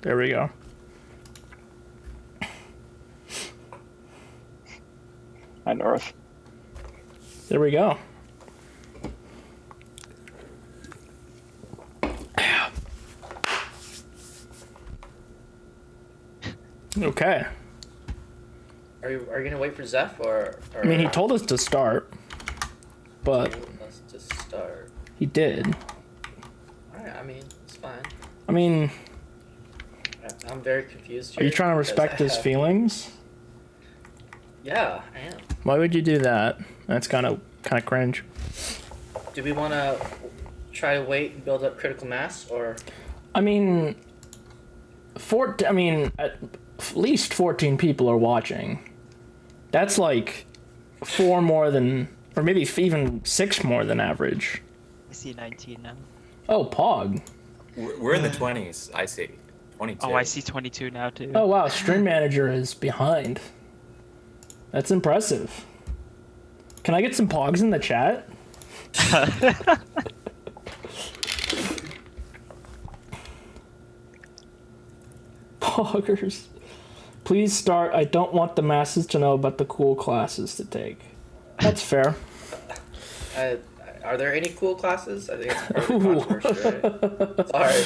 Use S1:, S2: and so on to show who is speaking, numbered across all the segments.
S1: There we go.
S2: Hi, North.
S1: There we go. Okay.
S3: Are you gonna wait for Zeph or?
S1: I mean, he told us to start, but
S3: Let's just start.
S1: he did.
S3: Alright, I mean, it's fine.
S1: I mean,
S3: I'm very confused
S1: are
S3: here.
S1: you trying to
S3: because
S1: respect his feelings?
S3: Yeah, I am.
S1: Why would you do that? That's kind of cringe.
S3: Do we want to try to wait and build up critical mass, or?
S1: I mean, at least 14 people are watching. That's like 4 more than, or maybe even 6 more than average.
S4: I see 19 now.
S1: Oh, Pog.
S5: We're in the 20s, I see. 22.
S4: Oh, I see 22 now too.
S1: Oh, wow. Stream Manager is behind. That's impressive. Can I get some Pogs in the chat? Poggers. Please start. I don't want the masses to know about the cool classes to take. That's fair.
S3: Are there any cool classes? I think it's part of the controversy, right? Sorry.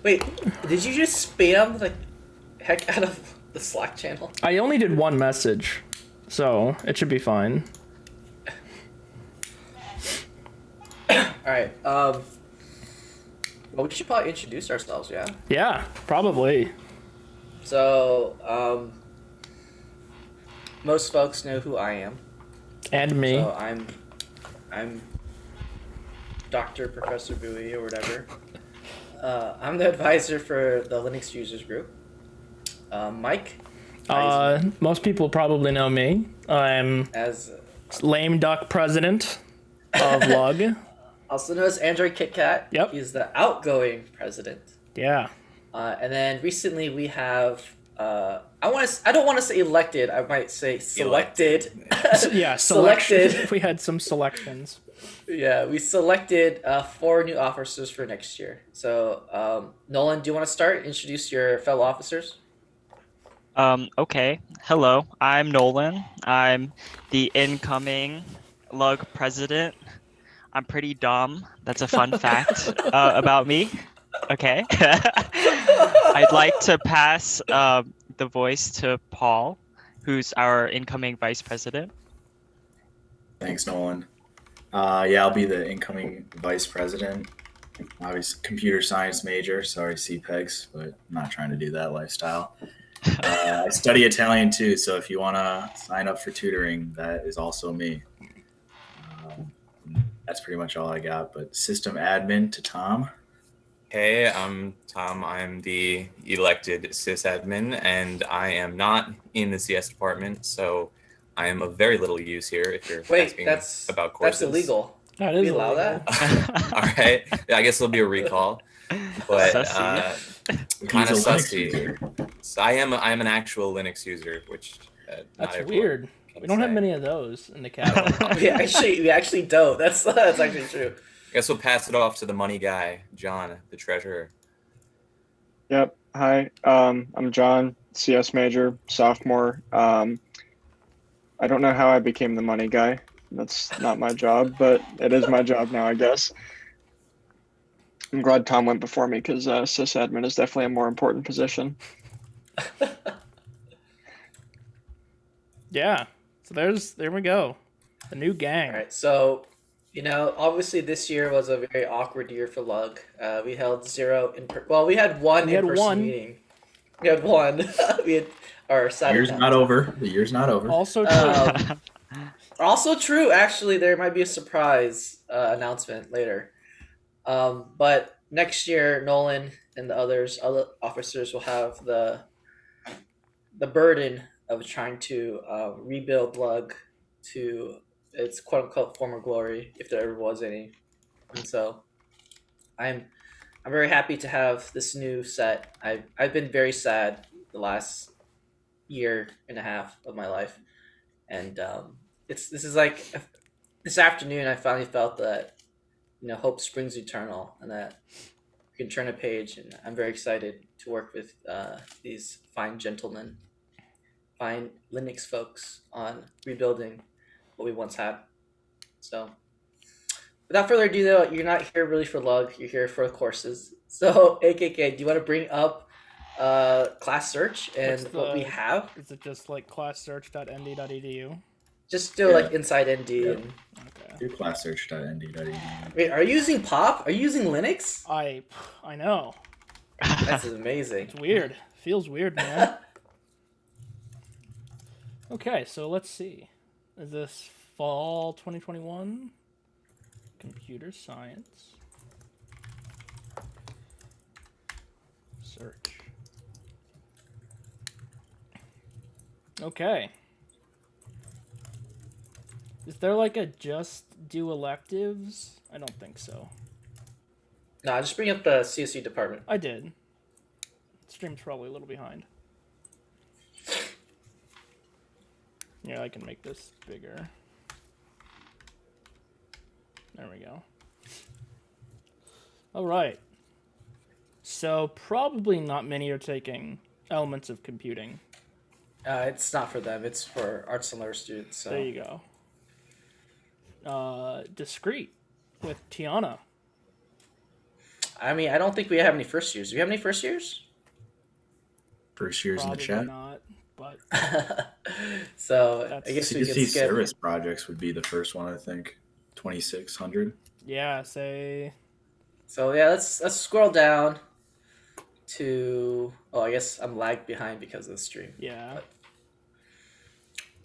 S3: Wait, did you just spam the heck out of the Slack channel?
S1: I only did one message, so it should be fine.
S3: Alright, well, we should probably introduce ourselves, yeah?
S1: Yeah, probably.
S3: So, most folks know who I am.
S1: And me.
S3: So I'm Dr. Professor Bowie or whatever. I'm the advisor for the Linux users group. Mike?
S1: Most people probably know me. I'm
S3: As
S1: Lame Duck president of Lug.
S3: also known as Android KitKat.
S1: Yep.
S3: He's the outgoing president.
S1: Yeah.
S3: And then recently we have I don't want to say elected. I might say selected.
S1: Yeah,
S3: Selected.
S1: We had some selections.
S3: Yeah, we selected 4 new officers for next year. So, Nolan, do you want to start? Introduce your fellow officers.
S4: Okay. Hello, I'm Nolan. I'm the incoming Lug president. I'm pretty dumb. That's a fun fact about me. Okay. I'd like to pass the voice to Paul, who's our incoming vice president.
S6: Thanks, Nolan. Yeah, I'll be the incoming vice president. Obviously, computer science major. Sorry, CPEGs, but I'm not trying to do that lifestyle. I study Italian too, so if you want to sign up for tutoring, that is also me. That's pretty much all I got. But system admin to Tom.
S5: Hey, I'm Tom. I'm the elected sysadmin, and I am not in the CS department, so I am of very little use here if you're asking about courses.
S3: That's illegal.
S1: That
S3: Do
S1: is
S3: we allow
S1: illegal.
S3: that?
S5: All right. Yeah, I guess there'll be a recall. But kind of
S6: He's a Linux
S5: sussy.
S6: user.
S5: So I am an actual Linux user, which not
S1: That's
S5: everyone
S1: weird.
S5: can
S1: We don't have
S5: say.
S1: many of those in the catalog.
S3: we actually don't. That's actually true.
S5: I guess we'll pass it off to the money guy, John, the treasurer.
S2: Yep. Hi. I'm John, CS major, sophomore. I don't know how I became the money guy. That's not my job, but it is my job now, I guess. I'm glad Tom went before me because sysadmin is definitely a more important position.
S1: Yeah. So there we go. The new gang.
S3: All right, so obviously this year was a very awkward year for Lug. We held 0 we had one in-person meeting. We had one. We had our Saturday.
S6: Year's not over. The year's not over.
S1: Also true.
S3: Also true, actually, there might be a surprise announcement later. But next year, Nolan and the other officers will have the burden of trying to rebuild Lug to its quote unquote former glory, if there ever was any. And so, I'm very happy to have this new set. I've been very sad the last year and a half of my life, and this is like this afternoon I finally felt that hope springs eternal, and that you can turn a page, and I'm very excited to work with these fine gentlemen, fine Linux folks on rebuilding what we once had. So, without further ado, though, you're not here really for Lug. You're here for courses. So, AKK, do you want to bring up class search and what we have?
S1: Is it just like classsearch.nd.edu?
S3: Just do like inside ND.
S6: Yeah.
S3: And...
S6: Okay. Do classsearch.nd.edu.
S3: Wait, are you using Pop? Are you using Linux?
S1: I know.
S3: That's amazing.
S1: It's weird. Feels weird, man. Okay, so let's see. Is this fall 2021? Computer science. Search. Okay. Is there like a just do electives? I don't think so.
S3: No, just bring up the CSU department.
S1: I did. Stream's probably a little behind. Yeah, I can make this bigger. There we go. All right. So probably not many are taking elements of computing.
S3: It's not for them. It's for arts and letters students. So.
S1: There you go. Discrete with Tiana.
S3: I mean, I don't think we have any first years. Do we have any first years?
S6: First years
S1: Probably
S6: in the chat.
S1: Not, but
S3: so I guess we could
S6: CSC
S3: skip.
S6: service projects would be the first one, I think. 2,600.
S1: yeah, say.
S3: So yeah, let's scroll down to. Oh, I guess I'm lagged behind because of the stream.
S1: Yeah.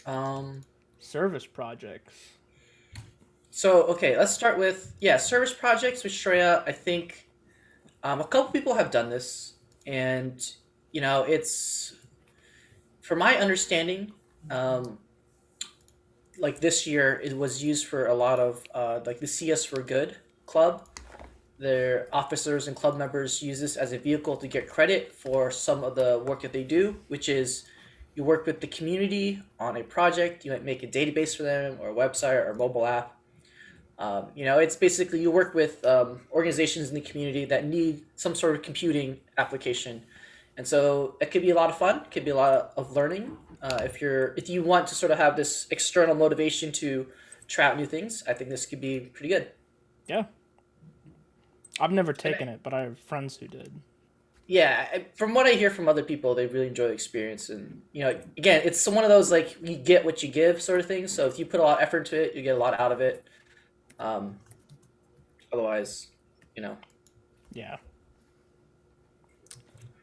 S3: But,
S1: service projects.
S3: So okay, let's start with service projects with Shreya. I think a couple people have done this, and it's from my understanding, like this year it was used for a lot of like the CS for Good club. Their officers and club members use this as a vehicle to get credit for some of the work that they do, which is you work with the community on a project. You might make a database for them or a website or a mobile app. It's basically you work with organizations in the community that need some sort of computing application, and so it could be a lot of fun. It could be a lot of learning. If you want to sort of have this external motivation to try out new things, I think this could be pretty good.
S1: Yeah. I've never taken it, but I have friends who did.
S3: Yeah, from what I hear from other people, they really enjoy the experience, and again, it's one of those like you get what you give sort of things. So if you put a lot of effort into it, you get a lot out of it. Otherwise,
S1: Yeah.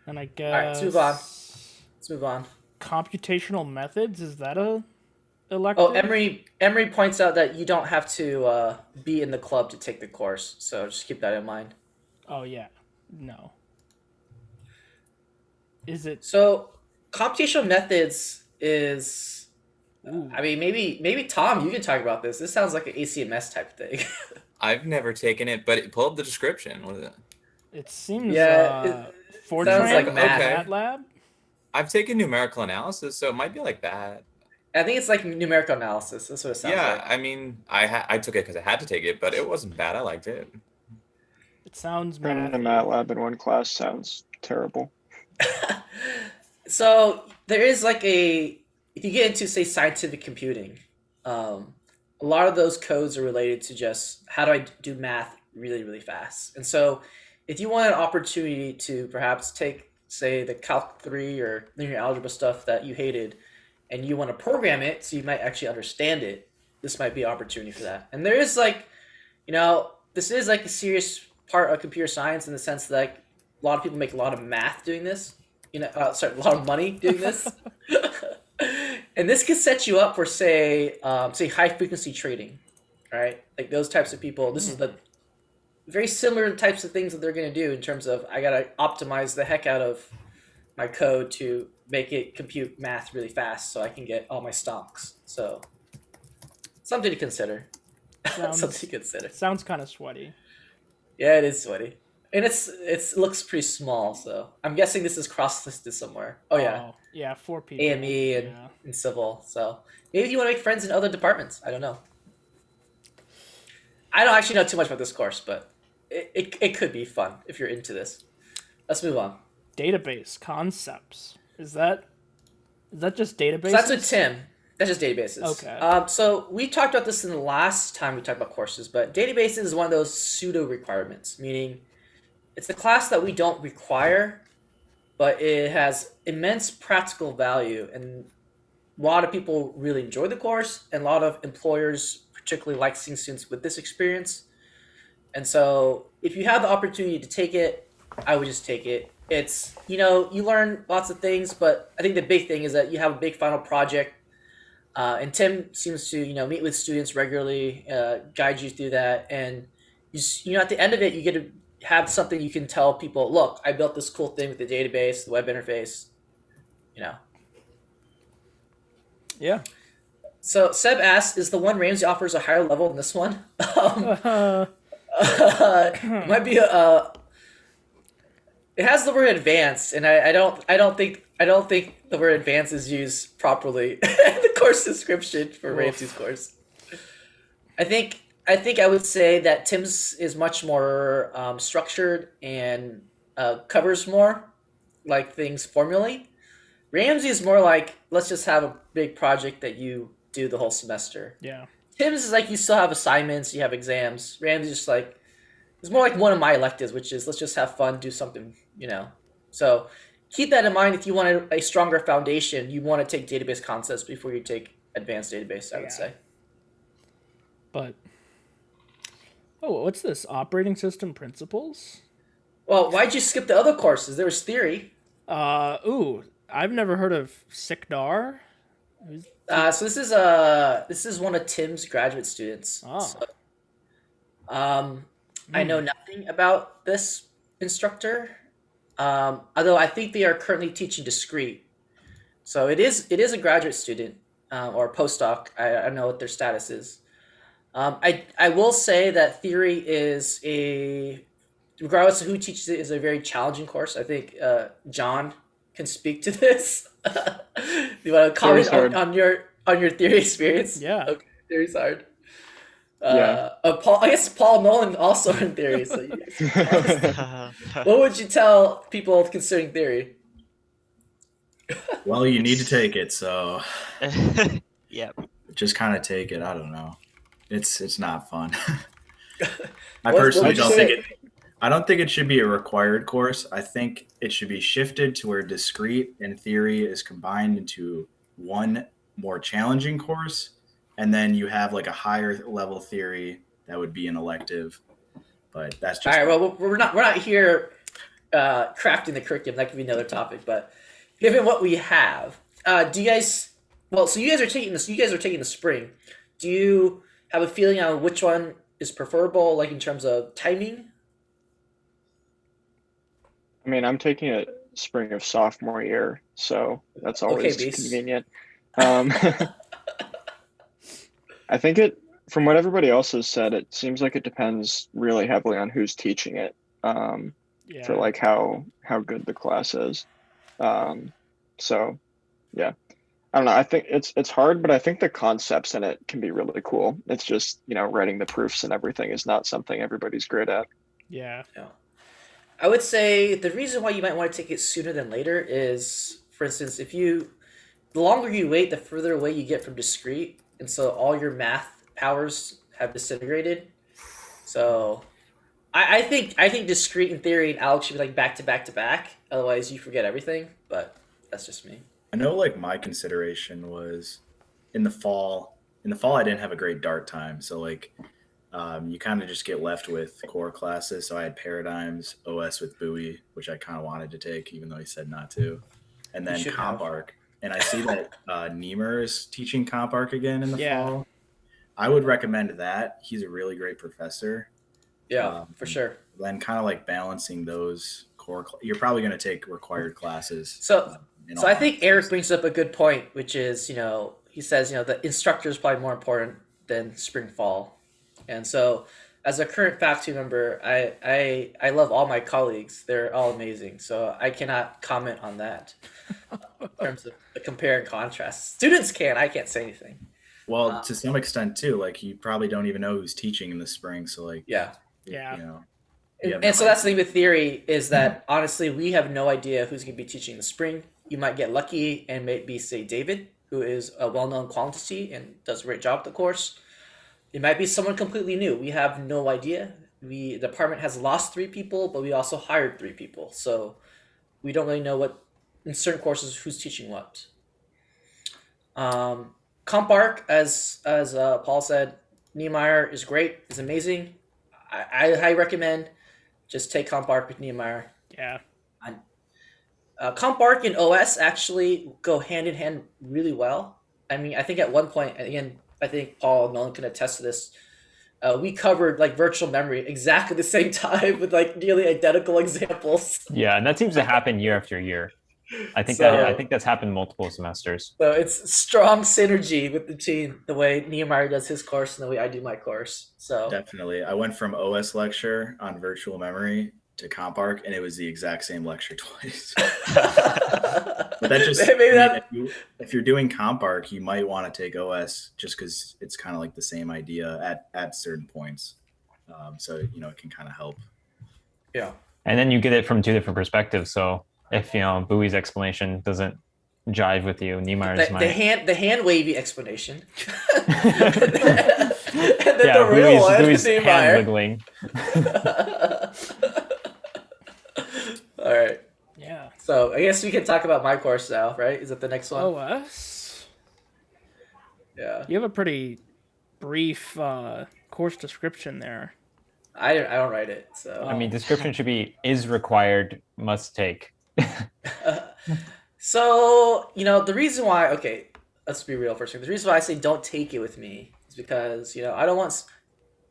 S1: And I guess.
S3: All right, let's move on.
S1: Computational methods, is that a elective?
S3: Oh, Emery points out that you don't have to be in the club to take the course, so just keep that in mind.
S1: Oh yeah, no. Is it?
S3: So computational methods is.
S1: Ooh.
S3: I mean, maybe Tom, you can talk about this. This sounds like an ACMS type thing.
S5: I've never taken it, but pull up the description. What is it?
S1: It seems.
S3: Sounds like
S1: math lab.
S5: I've taken numerical analysis, so it might be like that.
S3: I think it's like numerical analysis. That's what it sounds like.
S5: I mean, I took it because I had to take it, but it wasn't bad. I liked it.
S1: It sounds
S2: Running a MATLAB in one class sounds terrible.
S3: So there is like if you get into say scientific computing, a lot of those codes are related to just how do I do math really, really fast. And so if you want an opportunity to perhaps take say the Calc 3 or linear algebra stuff that you hated and you want to program it so you might actually understand it, this might be an opportunity for that. And there is like, this is like a serious part of computer science in the sense that like, a lot of people make a lot of math doing this, a lot of money doing this. And this could set you up for say high frequency trading, right? Like those types of people, this is the very similar types of things that they're going to do in terms of I got to optimize the heck out of my code to make it compute math really fast so I can get all my stocks. So something to consider. Something to consider.
S1: Sounds kind of sweaty.
S3: Yeah, it is sweaty. And it looks pretty small, so I'm guessing this is cross-listed somewhere. Oh yeah.
S1: Yeah, 4 people.
S3: AME and civil. So maybe you want to make friends in other departments. I don't know. I don't actually know too much about this course, but it could be fun if you're into this. Let's move on.
S1: Database concepts. Is that just databases?
S3: So that's with Tim. That's just databases.
S1: Okay.
S3: So we talked about this in the last time we talked about courses, but databases is one of those pseudo requirements, meaning it's a class that we don't require, but it has immense practical value, and a lot of people really enjoy the course, and a lot of employers particularly like seeing students with this experience. And so if you have the opportunity to take it, I would just take it. It's, you learn lots of things, but I think the big thing is that you have a big final project. And Tim seems to, meet with students regularly, guide you through that. And, at the end of it, you get to have something you can tell people, look, I built this cool thing with the database, the web interface,
S1: Yeah.
S3: So Seb asks, is the one Ramsey offers a higher level than this one? Might be it has the word advanced, and I don't think the word advanced is used properly in the course description for Ramsey's course. I think I would say that Tim's is much more structured and covers more like things formally. Ramsey is more like, let's just have a big project that you do the whole semester.
S1: Yeah.
S3: Tim's is like you still have assignments, you have exams. Ramsey's just like, it's more like one of my electives, which is let's just have fun, do something, So keep that in mind if you want a stronger foundation. You want to take database concepts before you take advanced database, I would say.
S1: But, what's this? Operating system principles?
S3: Well, why'd you skip the other courses? There was theory.
S1: I've never heard of SICDAR.
S3: So this is one of Tim's graduate students.
S1: Oh.
S3: So, I know nothing about this instructor, although I think they are currently teaching discrete. So it is a graduate student or a postdoc. I don't know what their status is. I will say that theory is regardless of who teaches it, is a very challenging course. I think John can speak to this. You want to comment on your theory experience?
S1: Yeah.
S3: Okay, theory's hard.
S2: Yeah.
S3: I guess Paul Nolan also in theory. So what would you tell people considering theory?
S6: Well, you need to take it, so
S4: Yep.
S6: just kind of take it. I don't know. It's not fun. I
S3: What
S6: personally
S3: would you
S6: don't
S3: say?
S6: think it. I don't think it should be a required course. I think it should be shifted to where discrete and theory is combined into one more challenging course, and then you have like a higher level theory that would be an elective. But that's just
S3: All right. Well, we're not here crafting the curriculum. That could be another topic. But given what we have, do you guys? Well, so you guys are taking this. You guys are taking the spring. Do you have a feeling on which one is preferable, like in terms of timing?
S2: I mean, I'm taking a spring of sophomore year, so that's always
S3: Beast.
S2: convenient. I think from what everybody else has said, it seems like it depends really heavily on who's teaching it, for like how good the class is. So yeah, I don't know. I think it's hard, but I think the concepts in it can be really cool. It's just, writing the proofs and everything is not something everybody's great at.
S1: Yeah.
S3: I would say the reason why you might want to take it sooner than later is, for instance, the longer you wait, the further away you get from discrete, and so all your math powers have disintegrated. So, I think discrete and theory and algebra should be like back to back to back. Otherwise, you forget everything. But that's just me.
S6: I know, like, my consideration was in the fall. In the fall, I didn't have a great dart time, so like, you kind of just get left with core classes. So I had paradigms, OS with Bowie, which I kind of wanted to take, even though he said not to, and then Comp Arc. And I see that Niemer is teaching Comp Arc again in the fall. I would recommend that. He's a really great professor.
S3: Yeah, for sure.
S6: Then kind of like balancing those core. You're probably going to take required classes.
S3: So I think Eric brings up a good point, which is, he says, the instructor is probably more important than spring fall. And so as a current faculty member, I love all my colleagues. They're all amazing. So I cannot comment on that in terms of the compare and contrast. Students can. I can't say anything.
S6: Well, to some extent too, like you probably don't even know who's teaching in the spring. So like,
S3: yeah. And so that's the thing with theory is that honestly, we have no idea who's going to be teaching in the spring. You might get lucky and maybe say David, who is a well-known quantity and does a great job at the course. It might be someone completely new. We have no idea. The department has lost 3 people, but we also hired 3 people. So we don't really know what, in certain courses, who's teaching what. Comp Arc, as Paul said, Niemeyer is great, is amazing. I highly recommend just take Comp Arc with Niemeyer.
S1: Yeah.
S3: Comp Arc and OS actually go hand in hand really well. I mean, I think at one point, again, I think Paul and Nolan can attest to this. We covered like virtual memory exactly the same time with like nearly identical examples.
S7: Yeah, and that seems to happen year after year. I think that's happened multiple semesters.
S3: So it's strong synergy with the team, the way Niemeyer does his course and the way I do my course. So
S6: definitely, I went from OS lecture on virtual memory to Comp Arc, and it was the exact same lecture twice. But that just if you're doing Comp Arc, you might want to take OS just because it's kind of like the same idea at certain points. So it can kind of help.
S3: Yeah,
S7: and then you get it from 2 different perspectives. So if Bowie's explanation doesn't jive with you, Niemeyer's
S3: the hand wavy explanation, and then the real
S7: Bowie's hand wiggling.
S3: All right.
S1: Yeah.
S3: So I guess we can talk about my course now, right? Is that the next one?
S1: OS.
S3: Yeah.
S1: You have a pretty brief course description there.
S3: I don't write it, so.
S7: I mean, description should be is required, must take.
S3: So the reason why. Okay, let's be real for a second. The reason why I say don't take it with me is because I don't want.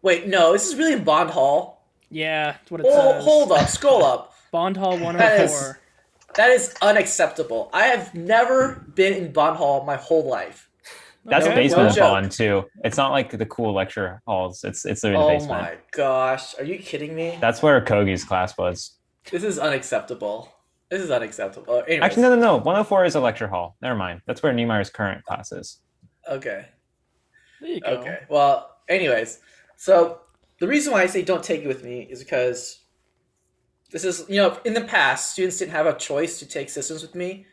S3: Wait, no, this is really in Bond Hall.
S1: Yeah, that's what it says.
S3: Hold up, scroll up.
S1: Bond Hall 104.
S3: That is unacceptable. I have never been in Bond Hall my whole life.
S7: That's basement Bond too. It's not like the cool lecture halls. It's the basement.
S3: Oh my gosh, are you kidding me?
S7: That's where Kogi's class was.
S3: This is unacceptable. Anyways.
S7: Actually, no. 104 is a lecture hall. Never mind. That's where Niemeyer's current class is.
S3: Okay.
S1: There you go.
S3: Okay. Well, anyways, so the reason why I say don't take it with me is because this is, in the past, students didn't have a choice to take systems with me.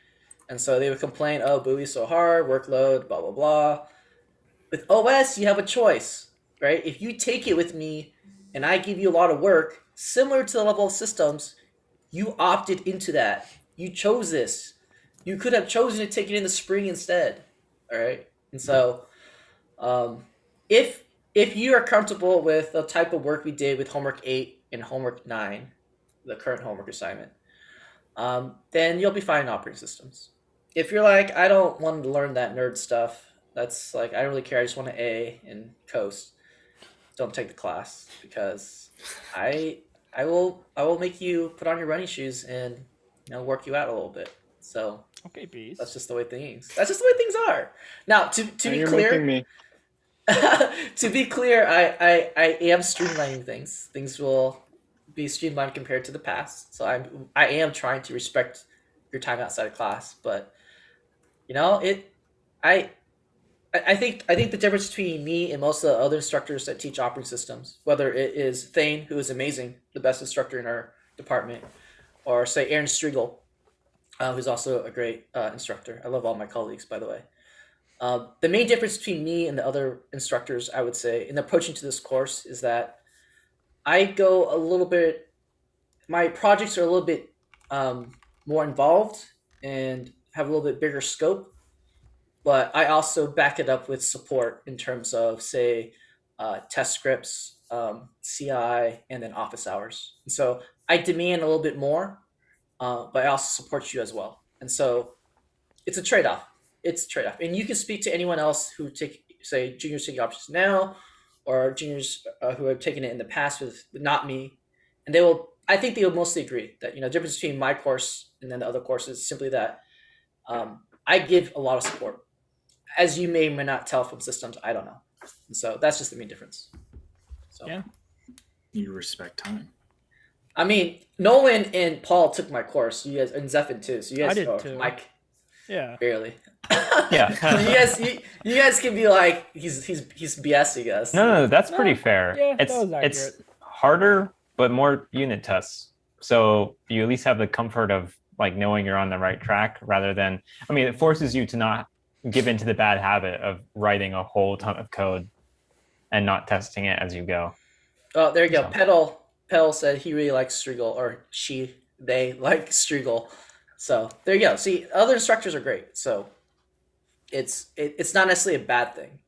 S3: And so they would complain, oh, Bowie's so hard, workload, blah, blah, blah. With OS, you have a choice, right? If you take it with me and I give you a lot of work, similar to the level of systems, you opted into that. You chose this. You could have chosen to take it in the spring instead, all right? And so if you are comfortable with the type of work we did with homework 8 and homework 9, the current homework assignment, then you'll be fine in operating systems. If you're like, I don't want to learn that nerd stuff, that's like, I don't really care, I just want an A and coast, don't take the class, because I will make you put on your running shoes and work you out a little bit. So
S1: okay, bees.
S3: That's just the way things are. Now to be clear, to be clear, I am streamlining things. Things will be streamlined compared to the past. So I am trying to respect your time outside of class, but I think the difference between me and most of the other instructors that teach operating systems, whether it is Thane, who is amazing, the best instructor in our department, or say Aaron Striegel, who's also a great instructor. I love all my colleagues, by the way. The main difference between me and the other instructors, I would say, in approaching to this course is that I go a little bit, my projects are a little bit more involved and have a little bit bigger scope, but I also back it up with support in terms of, say, test scripts, CI, and then office hours. And so I demand a little bit more, but I also support you as well. And so it's a trade-off. And you can speak to anyone else who say juniors taking options now, or juniors who have taken it in the past with not me, and I think they will mostly agree that the difference between my course and then the other course is simply that I give a lot of support, as you may or may not tell from systems. I don't know, and so that's just the main difference. So
S1: yeah,
S6: you respect time.
S3: I mean, Nolan and Paul took my course. You guys, and Zephin too. So you guys,
S1: I did too.
S3: Mike,
S1: yeah,
S3: barely.
S7: Yeah.
S3: you guys can be like he's BSing us.
S7: No, that's pretty fair.
S1: Yeah,
S7: it's
S1: that was accurate.
S7: it's harder but more unit tests. So you at least have the comfort of like knowing you're on the right track rather than, I mean, it forces you to not give into the bad habit of writing a whole ton of code and not testing it as you go.
S3: Oh, there you go.
S7: So.
S3: Pedal said he really likes Striegel, or they like Striegel. So there you go. See, other instructors are great. So it's not necessarily a bad thing,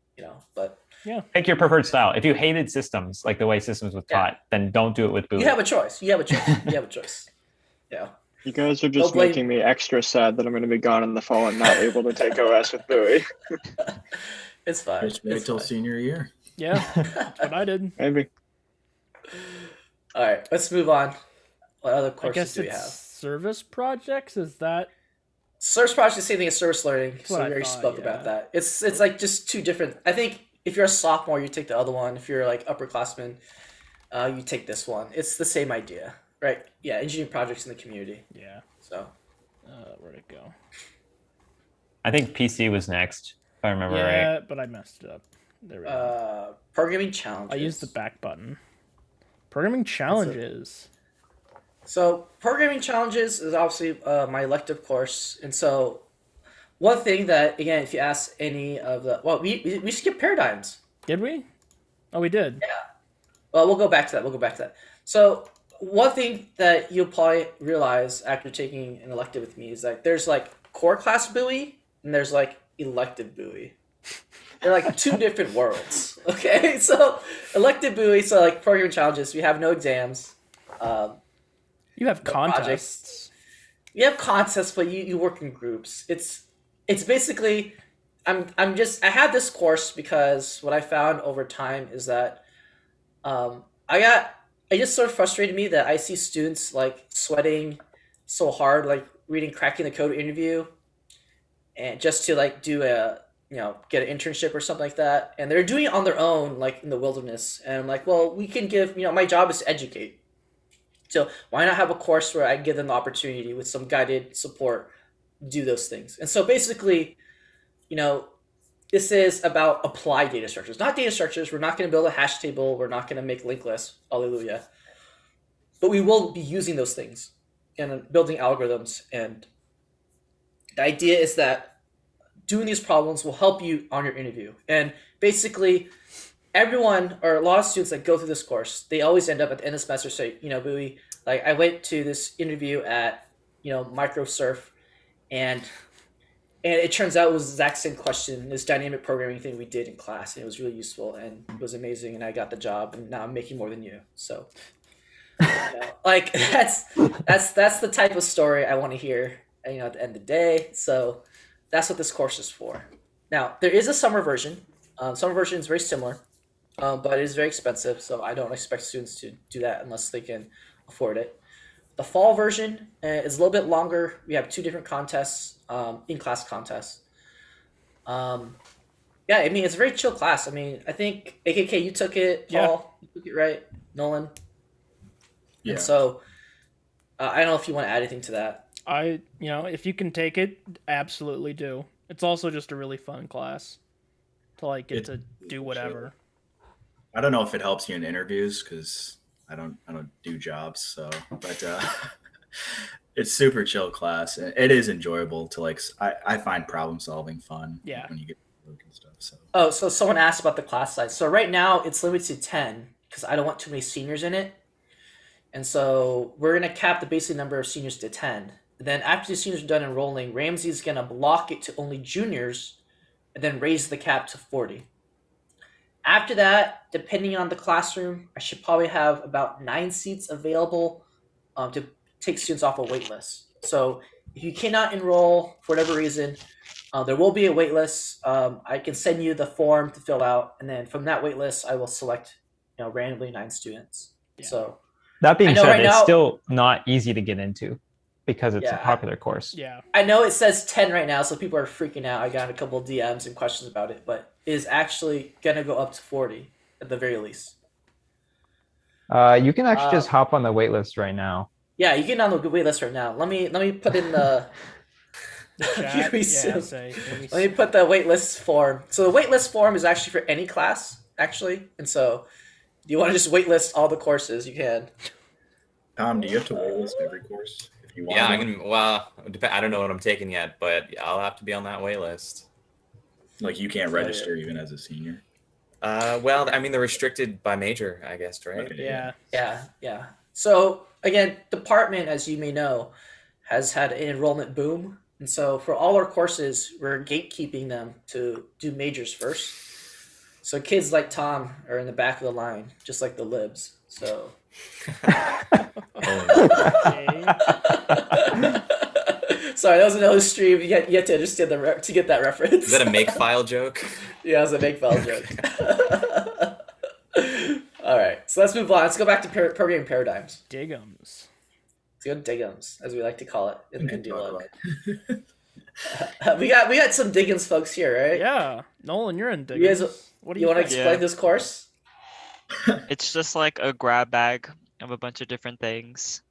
S3: but
S1: Yeah.
S7: Pick your preferred style. If you hated systems, like the way systems was taught, then don't do it with Bowie.
S3: you have a choice. You have a choice. Yeah.
S2: You guys are just making me extra sad that I'm going to be gone in the fall and not able to take OS with Bowie.
S3: It's fine.
S6: Just wait till senior year.
S1: Yeah, that's what I did.
S2: Maybe.
S3: All right, let's move on. What other
S1: I
S3: courses
S1: guess
S3: do we
S1: it's
S3: have?
S1: service projects. Is that
S3: Service project is the same thing as service learning,
S1: what
S3: so
S1: I
S3: we already
S1: thought,
S3: spoke
S1: yeah.
S3: about that. It's like just two different. I think if you're a sophomore, you take the other one. If you're like upperclassman, you take this one. It's the same idea, right? Yeah, engineering projects in the community.
S1: Yeah.
S3: So
S1: Where'd it go?
S7: I think PC was next, if I remember right.
S1: Yeah, but I messed it up. There we go.
S3: Programming challenges.
S1: I used the back button. Programming challenges.
S3: So programming challenges is obviously my elective course, and so one thing that, again, if you ask any of the we skipped paradigms.
S1: Did we? Oh, we did.
S3: Yeah. Well, we'll go back to that. So one thing that you'll probably realize after taking an elective with me is that there's like core class Bowie and there's like elective Bowie. They're like two different worlds. Okay, so elective Bowie, so like programming challenges, we have no exams.
S1: You have
S3: No
S1: contests.
S3: projects. You have contests, but you work in groups. It's basically I had this course because what I found over time is that it just sort of frustrated me that I see students like sweating so hard, like reading cracking the code interview, and just to like do a get an internship or something like that, and they're doing it on their own, like in the wilderness. And I'm like, well, we can give my job is to educate, so why not have a course where I give them the opportunity with some guided support to do those things. And so basically, this is about applied data structures, not data structures. We're not going to build a hash table. We're not going to make linked lists. Hallelujah. But we will be using those things and building algorithms. And the idea is that doing these problems will help you on your interview. And basically, everyone or a lot of students that go through this course, they always end up at the end of the semester say, Bowie, like I went to this interview at, Microsurf, and it turns out it was the exact same question, this dynamic programming thing we did in class, and it was really useful and it was amazing, and I got the job, and now I'm making more than you. So, like that's the type of story I want to hear, at the end of the day. So that's what this course is for. Now, there is a summer version. Summer version is very similar, but it is very expensive, so I don't expect students to do that unless they can afford it. The fall version is a little bit longer. We have two different contests, in-class contests. Yeah, I mean, it's a very chill class. I mean, I think, AKK, you took it, Paul. Yeah. You took it, right? Nolan?
S6: Yeah.
S3: And so, I don't know if you want to add anything to that.
S1: If you can take it, absolutely do. It's also just a really fun class to get to do whatever.
S6: I don't know if it helps you in interviews because I don't do jobs, so but it's super chill class. It is enjoyable to I find problem solving fun.
S1: Yeah.
S6: When you get to work and stuff.
S3: So someone asked about the class size. So right now it's limited to 10 because I don't want too many seniors in it, and so we're gonna cap the basic number of seniors to 10. Then after the seniors are done enrolling, Ramsey's gonna block it to only juniors, and then raise the cap to 40. After that, depending on the classroom, I should probably have about 9 seats available to take students off a wait list. So if you cannot enroll for whatever reason, there will be a wait list. I can send you the form to fill out, and then from that wait list, I will select randomly 9 students. Yeah. So
S7: that being said, it's still not easy to get into because it's a popular course.
S1: Yeah.
S3: I know it says 10 right now, so people are freaking out. I got a couple of DMs and questions about it, but it is actually going to go up to 40 at the very least.
S7: You can actually just hop on the wait list right now.
S3: Yeah, you can on the wait list right now. Let me put in the let me put the wait list form. So the wait list form is actually for any class, actually. And so if you want to just wait list all the courses, you can.
S6: Tom, do you have to waitlist every course if you want?
S5: Yeah, I can. Well, I don't know what I'm taking yet, but I'll have to be on that wait list.
S6: Like, you can't register even as a senior.
S5: Well, I mean, they're restricted by major, I guess, right?
S1: Yeah.
S3: Yeah. So again, department, as you may know, has had an enrollment boom, and so for all our courses, we're gatekeeping them to do majors first. So kids like Tom are in the back of the line, just like the libs. So.
S1: Okay.
S3: Sorry, that was another stream. You had to understand to get that reference.
S5: Is that a make file joke?
S3: Yeah, it was a make file joke. All right, so let's move on. Let's go back to programming paradigms.
S1: Digums.
S3: Let's go Diggums, as we like to call it in Indie we got some Diggums folks here, right?
S1: Yeah, Nolan, you're in Diggums.
S3: You guys,
S1: what do
S3: you
S1: you
S3: want to
S1: think?
S3: explain this course?
S4: It's just like a grab bag of a bunch of different things,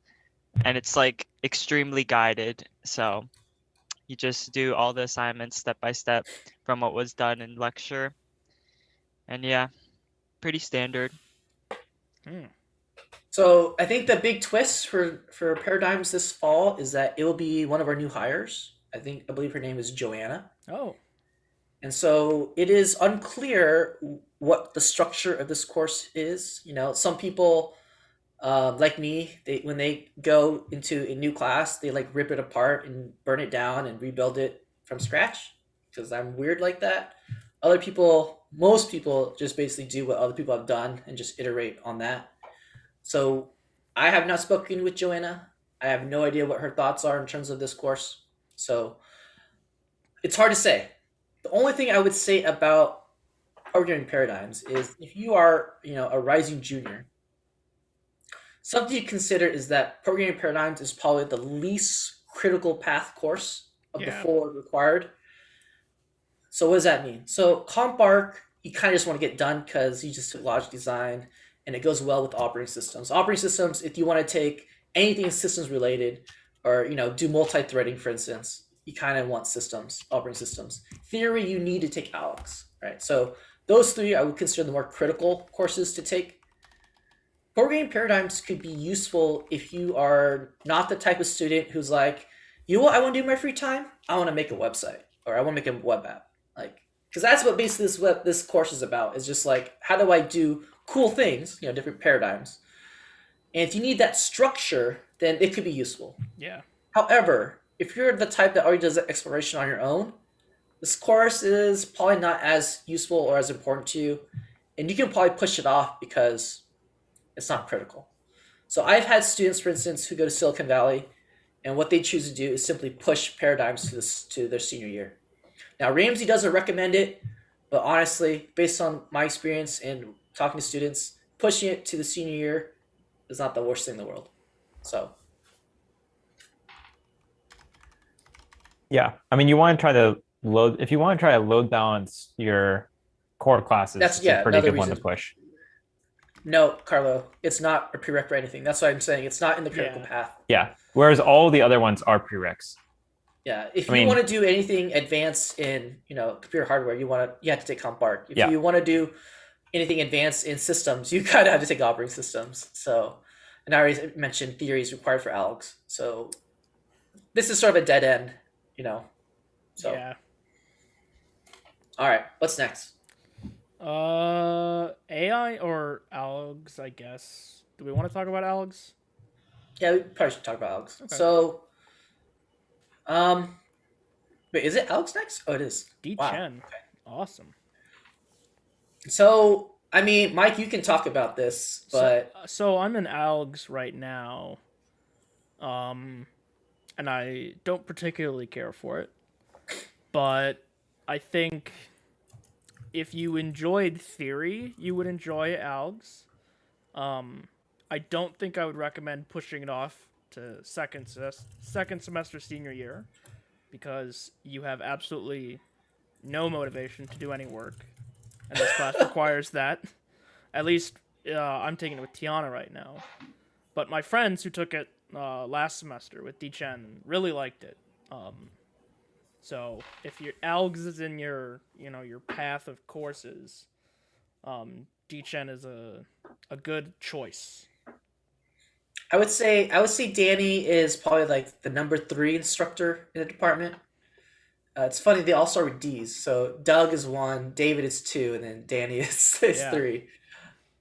S4: and it's like extremely guided. So you just do all the assignments step by step from what was done in lecture. And yeah, pretty standard.
S3: So I think the big twist for Paradigms this fall is that it will be one of our new hires. I believe her name is Joanna.
S1: Oh.
S3: And so it is unclear what the structure of this course is. You know, some people like me, when they go into a new class, they like rip it apart and burn it down and rebuild it from scratch because I'm weird like that. Most people just basically do what other people have done and just iterate on that. So I have not spoken with Joanna. I have no idea what her thoughts are in terms of this course. So it's hard to say. The only thing I would say about programming paradigms is if you are, a rising junior, something to consider is that programming paradigms is probably the least critical path course of the 4 required. So what does that mean? So CompArc, you kind of just want to get done because you just took logic design and it goes well with operating systems. Operating systems, if you want to take anything systems related or, do multi-threading, for instance, you kind of want operating systems. Theory, you need to take ALEKS, right? So those 3 I would consider the more critical courses to take. Programming paradigms could be useful if you are not the type of student who's like, you know what I want to do in my free time? I want to make a website or I want to make a web app. Because that's what basically this course is about, is just like, how do I do cool things, different paradigms. And if you need that structure, then it could be useful.
S1: Yeah.
S3: However, if you're the type that already does the exploration on your own, this course is probably not as useful or as important to you. And you can probably push it off because it's not critical. So I've had students, for instance, who go to Silicon Valley, and what they choose to do is simply push paradigms to their senior year. Now, Ramsey doesn't recommend it, but honestly, based on my experience and talking to students, pushing it to the senior year is not the worst thing in the world. So.
S7: Yeah, I mean, you want to try to load balance your core classes.
S3: That's
S7: a pretty good
S3: reason.
S7: One to push.
S3: No, Carlo, it's not a prereq for anything. That's why I'm saying it's not in the critical path.
S7: Yeah, whereas all the other ones are prereqs.
S3: Yeah, if you want to do anything advanced in, computer hardware, you have to take CompArc. If you want to do anything advanced in systems, you kind of have to take operating systems. So, and I already mentioned theories required for ALEKS. So, this is sort of a dead end, So,
S1: yeah.
S3: All right, what's next?
S1: AI or ALEKS, I guess. Do we want to talk about ALEKS?
S3: Yeah, we probably should talk about ALEKS.
S1: Okay.
S3: So, wait, is it ALEKS next? Oh, it is.
S1: D10.
S3: Wow. Okay.
S1: Awesome.
S3: So, I mean, Mike, you can talk about this, but
S1: so I'm in ALEKS right now, and I don't particularly care for it, but I think if you enjoyed theory, you would enjoy ALEKS. I don't think I would recommend pushing it off to second semester senior year, because you have absolutely no motivation to do any work, and this class requires that. At least I'm taking it with Tiana right now, but my friends who took it last semester with D-Chen really liked it. So if your ALGS is in your path of courses, D-Chen is a good choice.
S3: I would say Danny is probably like the number 3 instructor in the department. It's funny, they all start with D's. So Doug is 1, David is 2, and then Danny is
S1: Yeah.
S3: 3.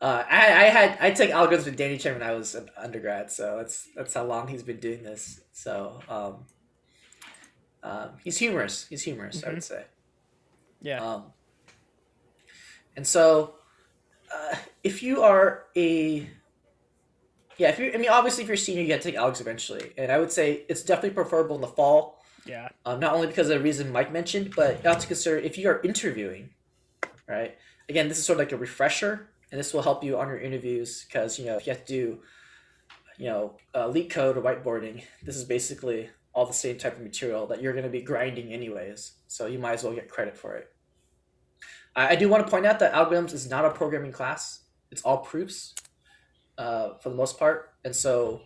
S3: I took algorithms with Danny Chen when I was an undergrad, so that's how long he's been doing this. So he's humorous. He's humorous, I would say.
S1: Yeah.
S3: And so if you are a if you're, I mean, obviously, if you're a senior, you got to take algebra eventually, and I would say it's definitely preferable in the fall.
S1: Yeah.
S3: Not only because of the reason Mike mentioned, but you have to consider if you are interviewing, right? Again, this is sort of like a refresher, and this will help you on your interviews because if you have to do, leak code or whiteboarding, this is basically all the same type of material that you're going to be grinding anyways. So you might as well get credit for it. I do want to point out that algorithms is not a programming class; it's all proofs. For the most part, and so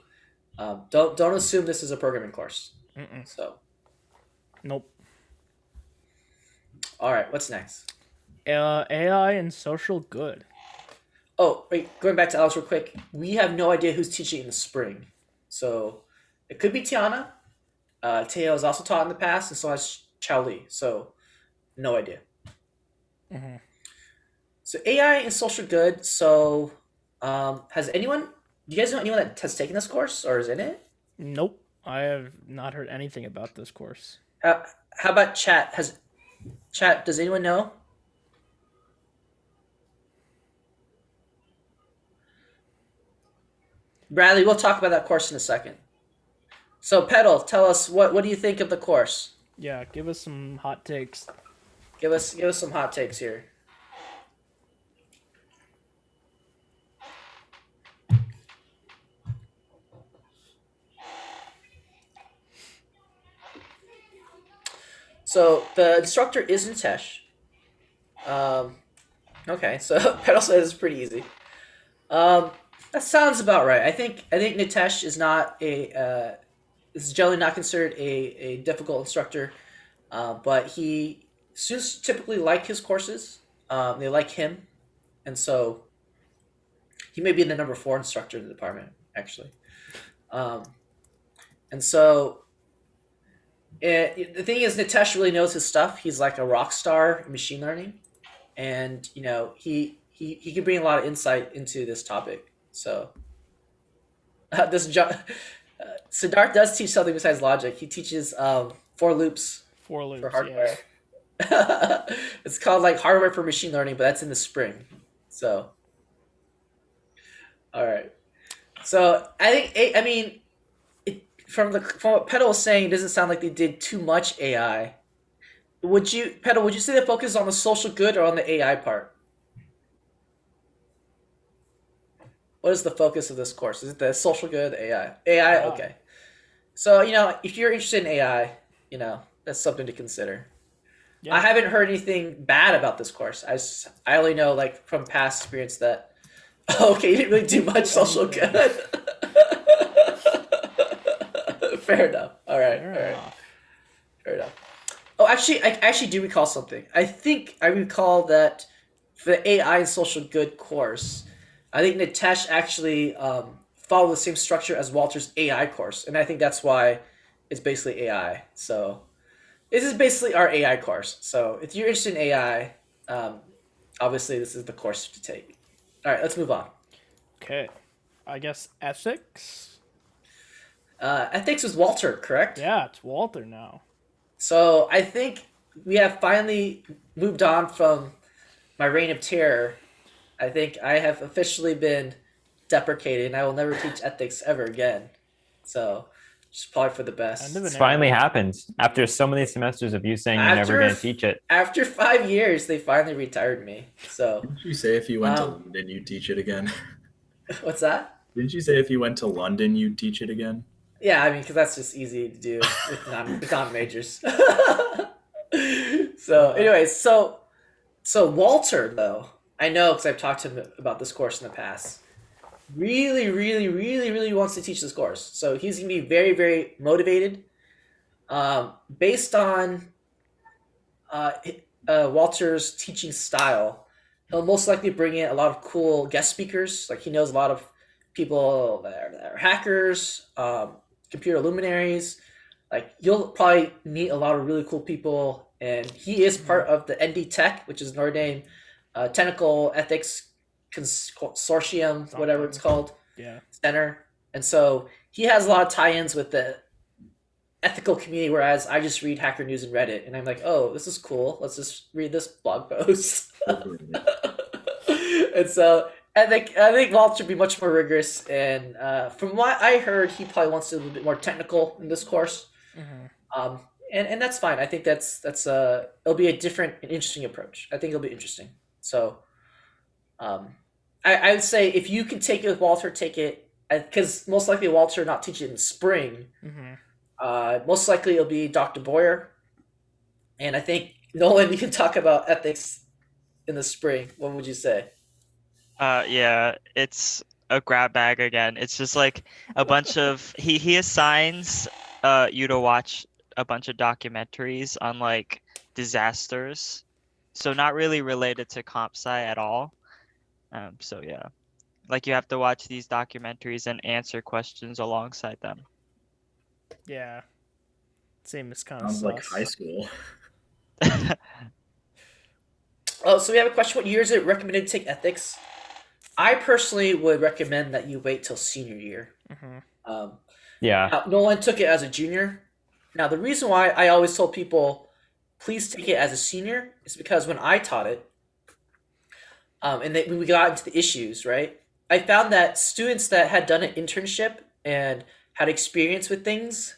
S3: don't assume this is a programming course. So,
S1: Nope.
S3: all right, what's next?
S1: AI and social good.
S3: Oh, wait, going back to Alex real quick. We have no idea who's teaching in the spring, so it could be Tiana. Teo has also taught in the past, and so has Chao Li. So, no idea.
S1: Mm-hmm.
S3: So AI and social good. So, has anyone? Do you guys know anyone that has taken this course or is in it?
S1: Nope. I have not heard anything about this course.
S3: How about chat? Does anyone know? Bradley, we'll talk about that course in a second. So, Petal, tell us what do you think of the course?
S1: Yeah, give us some hot takes.
S3: Give us some hot takes here. So the instructor is Nitesh. Okay, so Petal says it's pretty easy. That sounds about right. I think Nitesh is not is generally not considered a difficult instructor, but students typically like his courses. They like him, and so he may be the number 4 instructor in the department actually. And so the thing is, Nitesh really knows his stuff. He's like a rock star in machine learning, and he can bring a lot of insight into this topic. So Siddharth does teach something besides logic. He teaches for loops for hardware. Yeah. It's called like hardware for machine learning, but that's in the spring. So, all right. So I think from what Petal was saying, it doesn't sound like they did too much AI. Would you say the focus is on the social good or on the AI part? What is the focus of this course? Is it the social good, the AI? AI, okay. So, if you're interested in AI, that's something to consider. Yeah. I haven't heard anything bad about this course. I only know, like, from past experience that, okay, you didn't really do much social good. Fair enough. All right. Fair enough. Oh, actually, I actually do recall something. I think I recall that for the AI and social good course, I think Nitesh actually followed the same structure as Walter's AI course, and I think that's why it's basically AI. So this is basically our AI course. So if you're interested in AI, obviously this is the course to take. All right, let's move on.
S1: Okay. I guess ethics?
S3: Ethics was Walter, correct?
S1: Yeah, it's Walter now.
S3: So I think we have finally moved on from my reign of terror. I think I have officially been deprecated, and I will never teach ethics ever again. So, just probably for the best.
S7: It's finally happened after so many semesters of you saying you're never going to teach it.
S3: After 5 years, they finally retired me. So,
S6: didn't you say if you went to London, you'd teach it again?
S3: What's that?
S6: Didn't you say if you went to London, you'd teach it again?
S3: Yeah, I mean, because that's just easy to do with non-majors. So, anyways, so Walter, though, I know because I've talked to him about this course in the past, really, really, really, really wants to teach this course. So he's going to be very, very motivated. Based on Walter's teaching style, he'll most likely bring in a lot of cool guest speakers. Like he knows a lot of people that are hackers, computer luminaries. Like you'll probably meet a lot of really cool people, and he is part of the ND Tech, which is Notre Dame Technical Ethics Consortium, whatever it's called, center. And so he has a lot of tie-ins with the ethical community, whereas I just read Hacker News and Reddit, and I'm like, oh, this is cool. Let's just read this blog post. And so I think Walt should be much more rigorous, and from what I heard, he probably wants to be a little bit more technical in this course. And that's fine. I think that's it'll be a different and interesting approach. I think it'll be interesting. So I would say if you can take it with Walter, take it, because most likely Walter not teach it in spring. Most likely it'll be Dr. Boyer, and I think Nolan, you can talk about ethics in the spring. What would you say?
S4: Yeah, it's a grab bag again. It's just like a bunch of he assigns you to watch a bunch of documentaries on like disasters, so not really related to comp sci at all. So yeah, like you have to watch these documentaries and answer questions alongside them.
S1: Yeah, same as kind of
S6: Sounds like high school.
S3: Oh, so we have a question. What year is it recommended to take ethics? I personally would recommend that you wait till senior year. Now, Nolan took it as a junior. Now, the reason why I always told people, please take it as a senior, is because when I taught it, and when we got into the issues, right, I found that students that had done an internship and had experience with things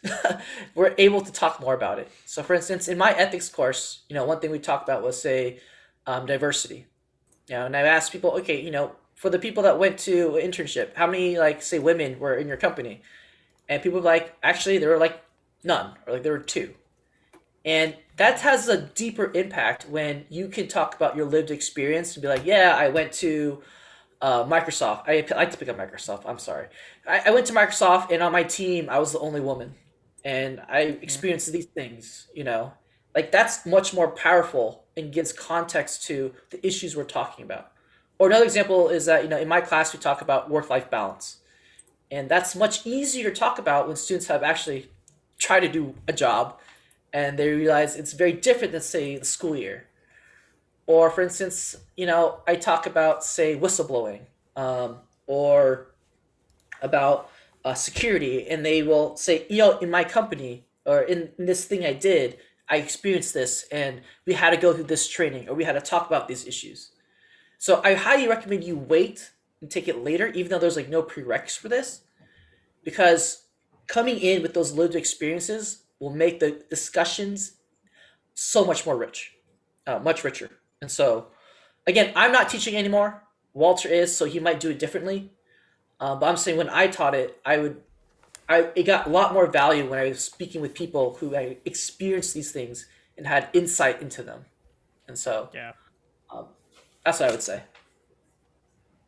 S3: were able to talk more about it. So, for instance, in my ethics course, one thing we talked about was, say, diversity. And I asked people, okay, for the people that went to an internship, how many, like, say, women were in your company? And people were like, actually, there were, like, none, or, like, there were 2. And that has a deeper impact when you can talk about your lived experience and be like, yeah, I went to Microsoft. I like to pick up Microsoft. I'm sorry. I went to Microsoft, and on my team, I was the only woman. And I experienced these things, Like, that's much more powerful and gives context to the issues we're talking about. Or another example is that, in my class, we talk about work-life balance. And that's much easier to talk about when students have actually tried to do a job and they realize it's very different than, say, the school year. Or, for instance, I talk about, say, whistleblowing or about security, and they will say, in my company or in this thing I did, I experienced this, and we had to go through this training, or we had to talk about these issues. So I highly recommend you wait and take it later, even though there's like no prereqs for this, because coming in with those lived experiences will make the discussions so much more rich, much richer. And so, again, I'm not teaching anymore. Walter is, so he might do it differently. But I'm saying when I taught it, it got a lot more value when I was speaking with people who had experienced these things and had insight into them. And so, that's what I would say.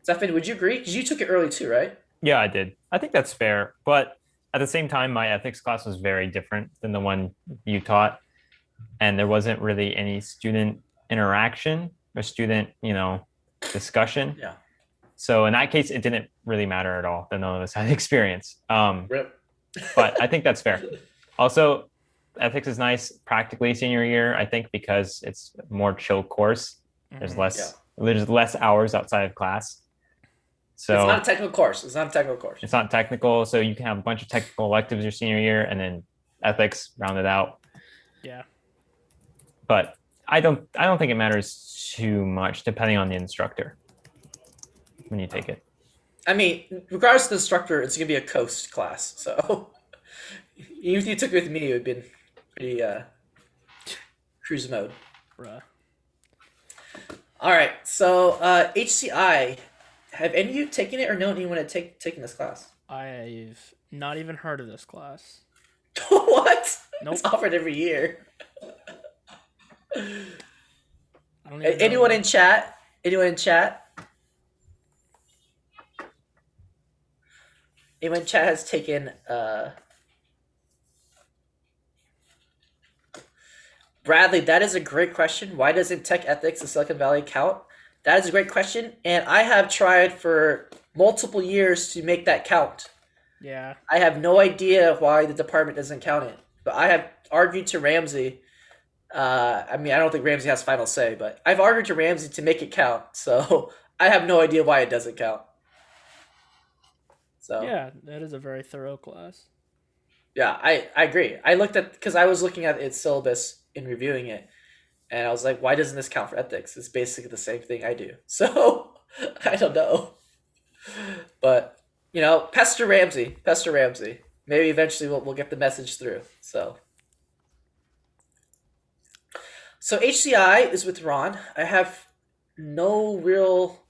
S3: Stefan, would you agree? Because you took it early too, right?
S7: Yeah, I did. I think that's fair. But at the same time, my ethics class was very different than the one you taught. And there wasn't really any student interaction or student, discussion.
S3: Yeah.
S7: So in that case, it didn't really matter at all that none of us had experience. But I think that's fair. Also, ethics is nice practically senior year, I think, because it's a more chill course. There's less hours outside of class. So
S3: it's not a technical course. It's
S7: not technical. So you can have a bunch of technical electives your senior year and then ethics rounded out.
S1: Yeah.
S7: But I don't think it matters too much depending on the instructor when you take it.
S3: I mean, regardless of the instructor, it's going to be a coast class. So even if you took it with me, it would have been pretty cruise mode.
S1: Bruh. All
S3: right. So HCI, have any of you taken it or known anyone had taken this class?
S1: I've not even heard of this class.
S3: What?
S1: Nope.
S3: It's offered every year.
S1: I don't even
S3: Anyone in chat? Anyone in chat has taken Bradley, that is a great question. Why doesn't tech ethics in Silicon Valley count? That is a great question, and I have tried for multiple years to make that count.
S1: Yeah.
S3: I have no idea why the department doesn't count it, but I have argued to Ramsey. I mean, I don't think Ramsey has final say, but I've argued to Ramsey to make it count. So I have no idea why it doesn't count. So
S1: yeah, that is a very thorough class.
S3: Yeah, I agree. I looked at because I was looking at its syllabus in reviewing it, and I was like, why doesn't this count for ethics? It's basically the same thing I do. So I don't know, but pester Ramsey. Maybe eventually we'll get the message through. So HCI is with Ron. I have no real.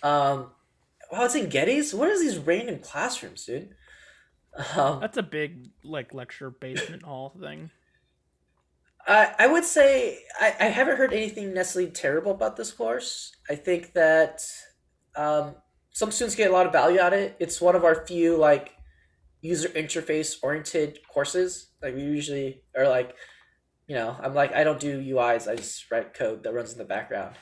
S3: Wow, it's in Getty's. What are these random classrooms, dude?
S1: That's a big lecture basement hall thing.
S3: I would say I haven't heard anything necessarily terrible about this course. I think that some students get a lot of value out of it. It's one of our few user interface oriented courses. Like we usually are I'm I don't do UIs. I just write code that runs in the background.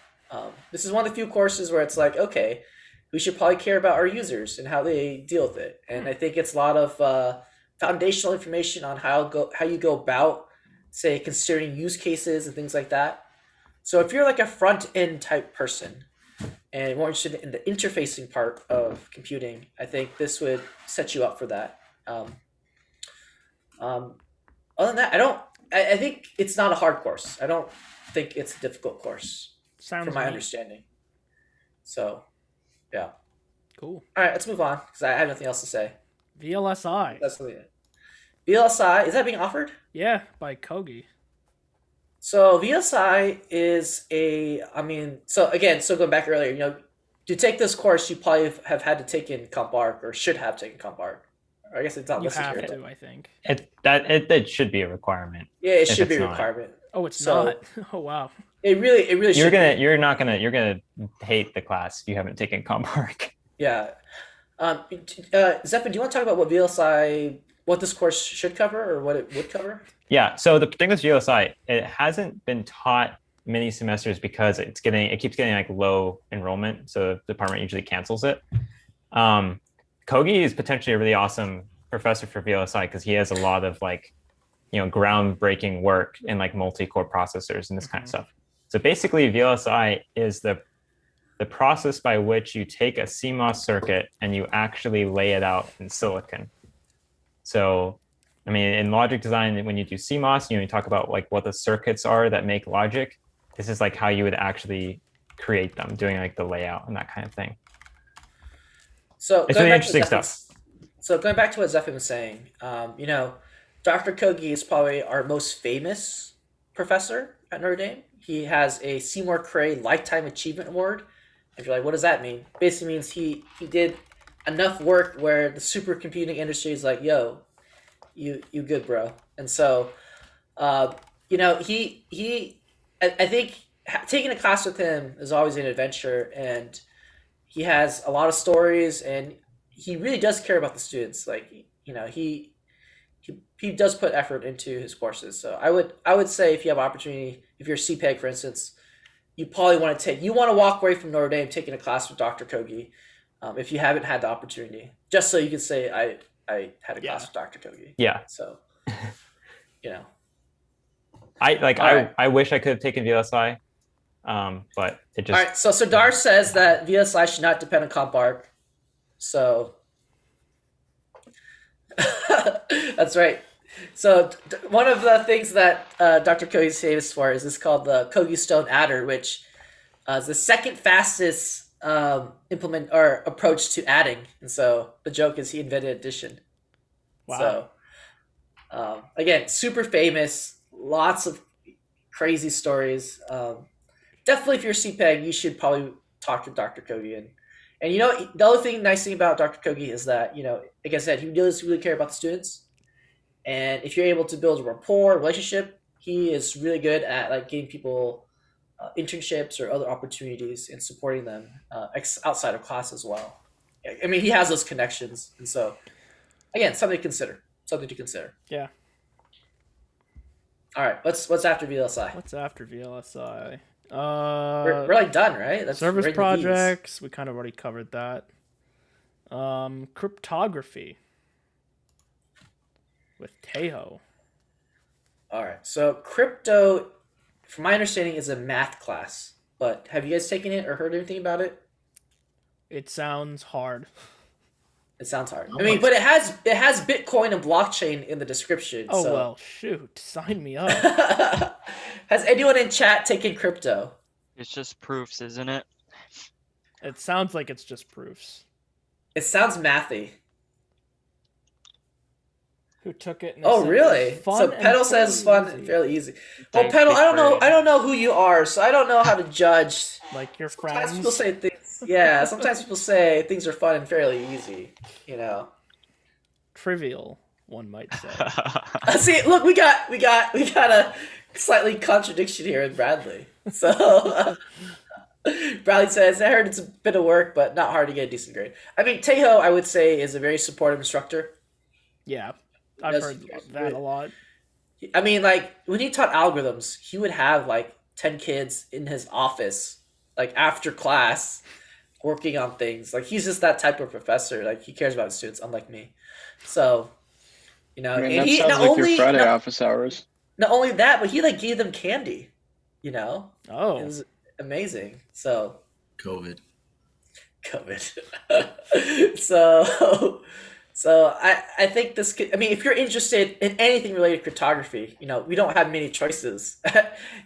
S3: This is one of the few courses where it's okay, we should probably care about our users and how they deal with it. And I think it's a lot of foundational information on how you go about, say, considering use cases and things like that. So if you're a front end type person and more interested in the interfacing part of computing, I think this would set you up for that. Other than that, I think it's not a hard course. I don't think it's a difficult course from my understanding. So, yeah.
S1: Cool.
S3: All right, let's move on because I have nothing else to say.
S1: VLSI.
S3: That's really it. VLSI, is that being offered?
S1: Yeah, by Kogi.
S3: So VLSI is so going back earlier, to take this course, you probably have had to take in CompArc or should have taken CompArc. I guess it's not listed here.
S1: You have to, I think.
S7: It should be a requirement.
S3: Yeah, it should be a requirement.
S1: Oh, it's not. Oh, wow.
S3: It really should.
S7: You're gonna hate the class if you haven't taken CompArc.
S3: Yeah. Zephon, do you want to talk about what this course should cover or what it would cover?
S7: Yeah. So the thing with VLSI, it hasn't been taught many semesters because it keeps getting low enrollment, so the department usually cancels it. Kogi is potentially a really awesome professor for VLSI because he has a lot of groundbreaking work in multi-core processors and this kind of stuff. So basically, VLSI is the process by which you take a CMOS circuit and you actually lay it out in silicon. So, I mean, in logic design, when you do CMOS, you talk about what the circuits are that make logic. This is how you would actually create them, doing the layout and that kind of thing.
S3: So
S7: it's really interesting stuff.
S3: So going back to what Zephon was saying, Dr. Kogi is probably our most famous professor at Notre Dame. He has a Seymour Cray Lifetime Achievement Award. If you're what does that mean? Basically means he did enough work where the supercomputing industry is yo, you good, bro. And so, I think taking a class with him is always an adventure, and he has a lot of stories, and he really does care about the students. He does put effort into his courses. So I would say if you have opportunity, if you're a CPEG, for instance, you probably want to walk away from Notre Dame taking a class with Dr. Kogi, if you haven't had the opportunity, just so you can say I had a class with Dr. Kogi.
S7: Yeah.
S3: So,
S7: I wish I could have taken VLSI, but it just.
S3: All right. So Dar says that VLSI should not depend on CompArc. So that's right. So one of the things that Dr. Kogi is famous for is this called the Kogi Stone Adder, which is the second fastest approach to adding. And so the joke is he invented addition.
S1: Wow.
S3: So again, super famous, lots of crazy stories. Definitely if you're CPEG, you should probably talk to Dr. Kogi. And the other nice thing about Dr. Kogi is that, like I said, he does really care about the students. And if you're able to build a rapport, relationship, he is really good at getting people internships or other opportunities and supporting them outside of class as well. I mean, he has those connections, and so again, something to consider.
S1: Yeah.
S3: All right, what's after VLSI?
S1: What's after VLSI?
S3: We're done, right? That's
S1: service projects. We kind of already covered that. Cryptography with Tejo.
S3: All right. So crypto, from my understanding, is a math class. But have you guys taken it or heard anything about it?
S1: It sounds hard.
S3: It sounds hard.
S6: Oh,
S3: I mean, but it has Bitcoin and blockchain in the description.
S1: Oh
S3: so.
S1: well, shoot, sign me up.
S3: Has anyone in chat taken crypto?
S4: It's just proofs, isn't it?
S1: It sounds like it's just proofs.
S3: It sounds mathy.
S1: Who took it? And
S3: Oh,
S1: said
S3: really?
S1: it was
S3: So
S1: fun
S3: Pedal
S1: and
S3: says it's
S1: fairly
S3: fun and
S1: easy.
S3: fairly easy. Well,
S4: Thanks,
S3: Pedal,
S4: big brain.
S3: I don't know who you are, so I don't know how to judge.
S1: Like your
S3: Sometimes
S1: friends.
S3: people say things. Yeah, sometimes people say things are fun and fairly easy. You know.
S1: Trivial, one might say.
S3: See, look, we got a slightly contradiction here in Bradley. So Bradley says, I heard it's a bit of work, but not hard to get a decent grade. I mean, Tejo, I would say, is a very supportive instructor.
S1: Yeah, I've
S3: Yes,
S1: heard
S3: yes.
S1: that a lot.
S3: I mean, like, when he taught algorithms, he would have, like, 10 kids in his office, like, after class, working on things. Like, he's just that type of professor. Like, he cares about his students, unlike me. So, you know,
S2: I mean,
S3: and
S2: that
S3: he
S2: sounds
S3: not
S2: like
S3: only
S2: your Friday
S3: not,
S2: office hours.
S3: not only that, but he, like, gave them candy, you know? It
S1: Oh,
S3: was amazing. So,
S6: COVID.
S3: so I think this could, I mean, if you're interested in anything related to cryptography, you know, we don't have many choices.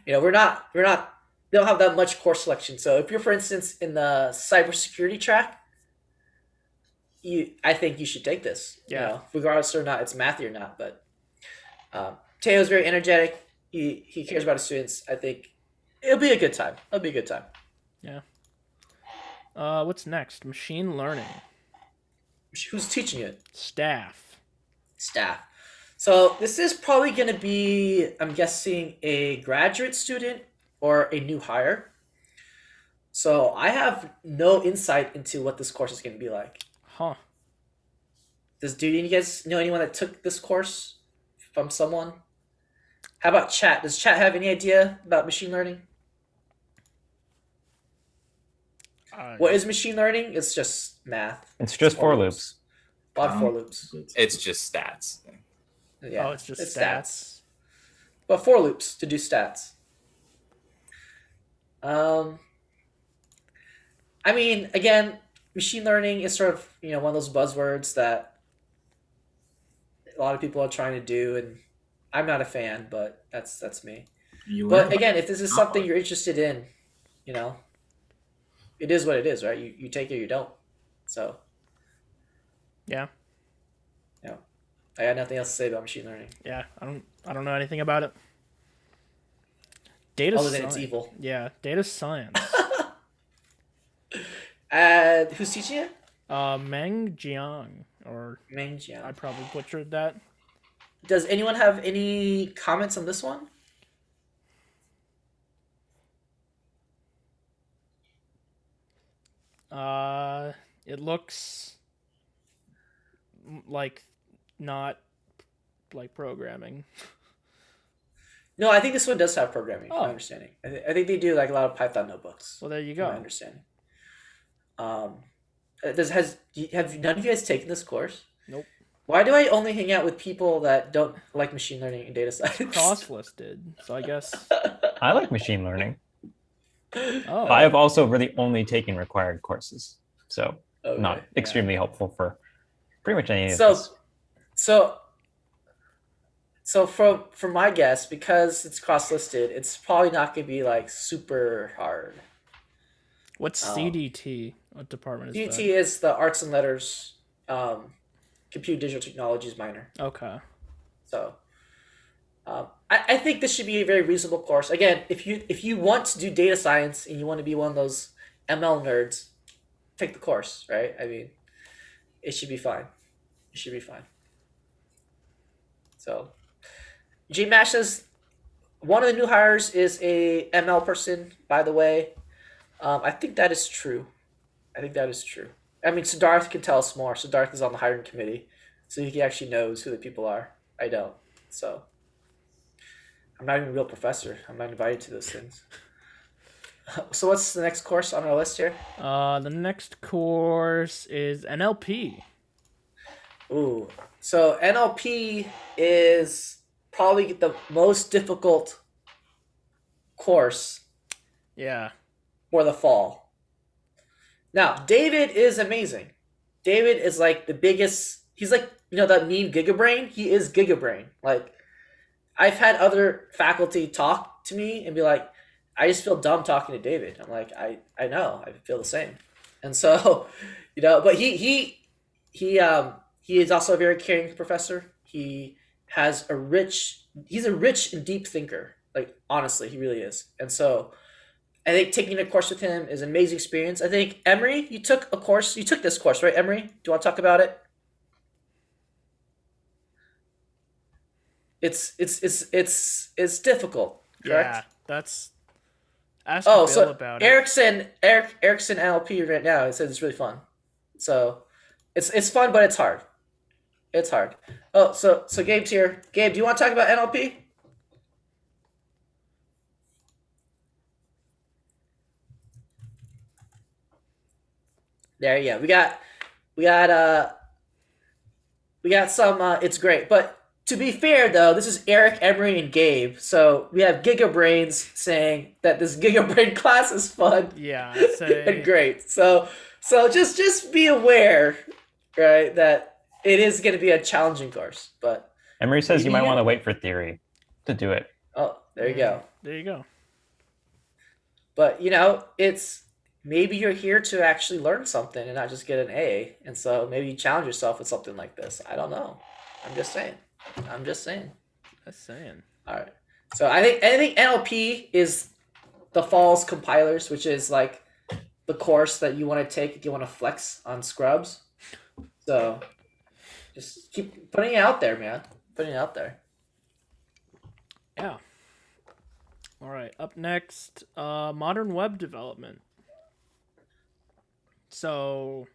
S3: You know, we don't have that much course selection. So if you're, for instance, in the cybersecurity track, I think you should take this.
S1: Yeah.
S3: You know, regardless or not it's mathy or not. But Teo's very energetic. He cares about his students. I think it'll be a good time. It'll be a good time.
S1: yeah. What's next? Machine learning.
S3: Who's teaching it?
S1: Staff.
S3: Staff. So this is probably going to be, I'm guessing, a graduate student or a new hire. So I have no insight into what this course is going to be like.
S1: Huh.
S3: Do you guys know anyone that took this course from someone? How about chat? Does chat have any idea about machine learning? What is machine learning? It's just math.
S7: It's just for loops.
S3: A lot of for loops.
S5: It's just stats.
S3: Yeah,
S1: Oh, it's just stats.
S3: But for loops to do stats. I mean, again, machine learning is sort of, you know, one of those buzzwords that a lot of people are trying to do, and I'm not a fan, but that's me. But again, if this is something you're interested in, you know, it is what it is, right? You take it or you don't. So
S1: Yeah.
S3: yeah, I got nothing else to say about machine learning
S1: Yeah. I don't know anything about it. Data
S3: other than
S1: science.
S3: it's evil.
S1: Yeah, data science.
S3: Who's teaching it?
S1: Meng Jiang, or
S3: Meng Jiang.
S1: I probably butchered that.
S3: Does anyone have any comments on this one?
S1: It looks like not like programming.
S3: No, I think this one does have programming.
S1: Oh.
S3: My understanding. I think they do like a lot of Python notebooks.
S1: Well, there you
S3: My
S1: go.
S3: understanding. Have none of you guys taken this course?
S1: Nope.
S3: Why do I only hang out with people that don't like machine learning and data science?
S1: Cross-listed, so I guess.
S7: I like machine learning.
S1: Oh,
S7: I have also really only taken required courses, so
S3: Okay,
S7: not
S3: yeah.
S7: extremely helpful for pretty much any of
S3: So,
S7: this.
S3: so from my guess, because it's cross-listed, it's probably not going to be like super hard.
S1: what's CDT? What department is
S3: DT is the Arts and Letters, Computer Digital Technologies minor.
S1: that? Okay.
S3: So, I think this should be a very reasonable course. Again, if you want to do data science and you want to be one of those ML nerds, take the course, right? I mean, it should be fine. It should be fine. So, GMash says one of the new hires is a ML person. By the way, I think that is true. I mean, Siddharth can tell us more. Siddharth is on the hiring committee, so he actually knows who the people are. I don't. So I'm not even a real professor. I'm not invited to those things. So what's the next course on our list here?
S1: The next course is NLP.
S3: Ooh. So NLP is probably the most difficult course
S1: Yeah.
S3: for the fall. Now, David is amazing. David is like the biggest. He's like, that meme Gigabrain. He is Gigabrain. Like, I've had other faculty talk to me and be like, I just feel dumb talking to David. I'm like, I know, I feel the same. And so, but he is also a very caring professor. He's a rich and deep thinker. Like, honestly, he really is. And so I think taking a course with him is an amazing experience. I think Emery, you took this course, right, Emery? Do you want to talk about it? It's difficult, correct?
S1: Yeah, that's. Ask
S3: Oh,
S1: Bill
S3: so
S1: about
S3: Erickson NLP right now. It says it's really fun. So it's fun, but it's hard. It's hard. Oh, so Gabe's here. Gabe, do you want to talk about NLP? There, yeah. We got some. It's great, but to be fair though, this is Eric, Emery, and Gabe. So we have Gigabrains saying that this Gigabrain class is fun.
S1: Yeah,
S3: and great. So just be aware, right, that it is going to be a challenging course. But
S7: Emery says you might want to wait for theory to do it.
S3: Oh, there you go.
S1: There you go.
S3: But it's maybe you're here to actually learn something and not just get an A. And so maybe you challenge yourself with something like this. I don't know. I'm just saying.
S1: That's saying.
S3: All right. So I think NLP is the fall's compilers, which is like the course that you want to take if you want to flex on Scrubs. So just keep putting it out there, man. Putting it out there.
S1: Yeah. All right. Up next, modern web development. So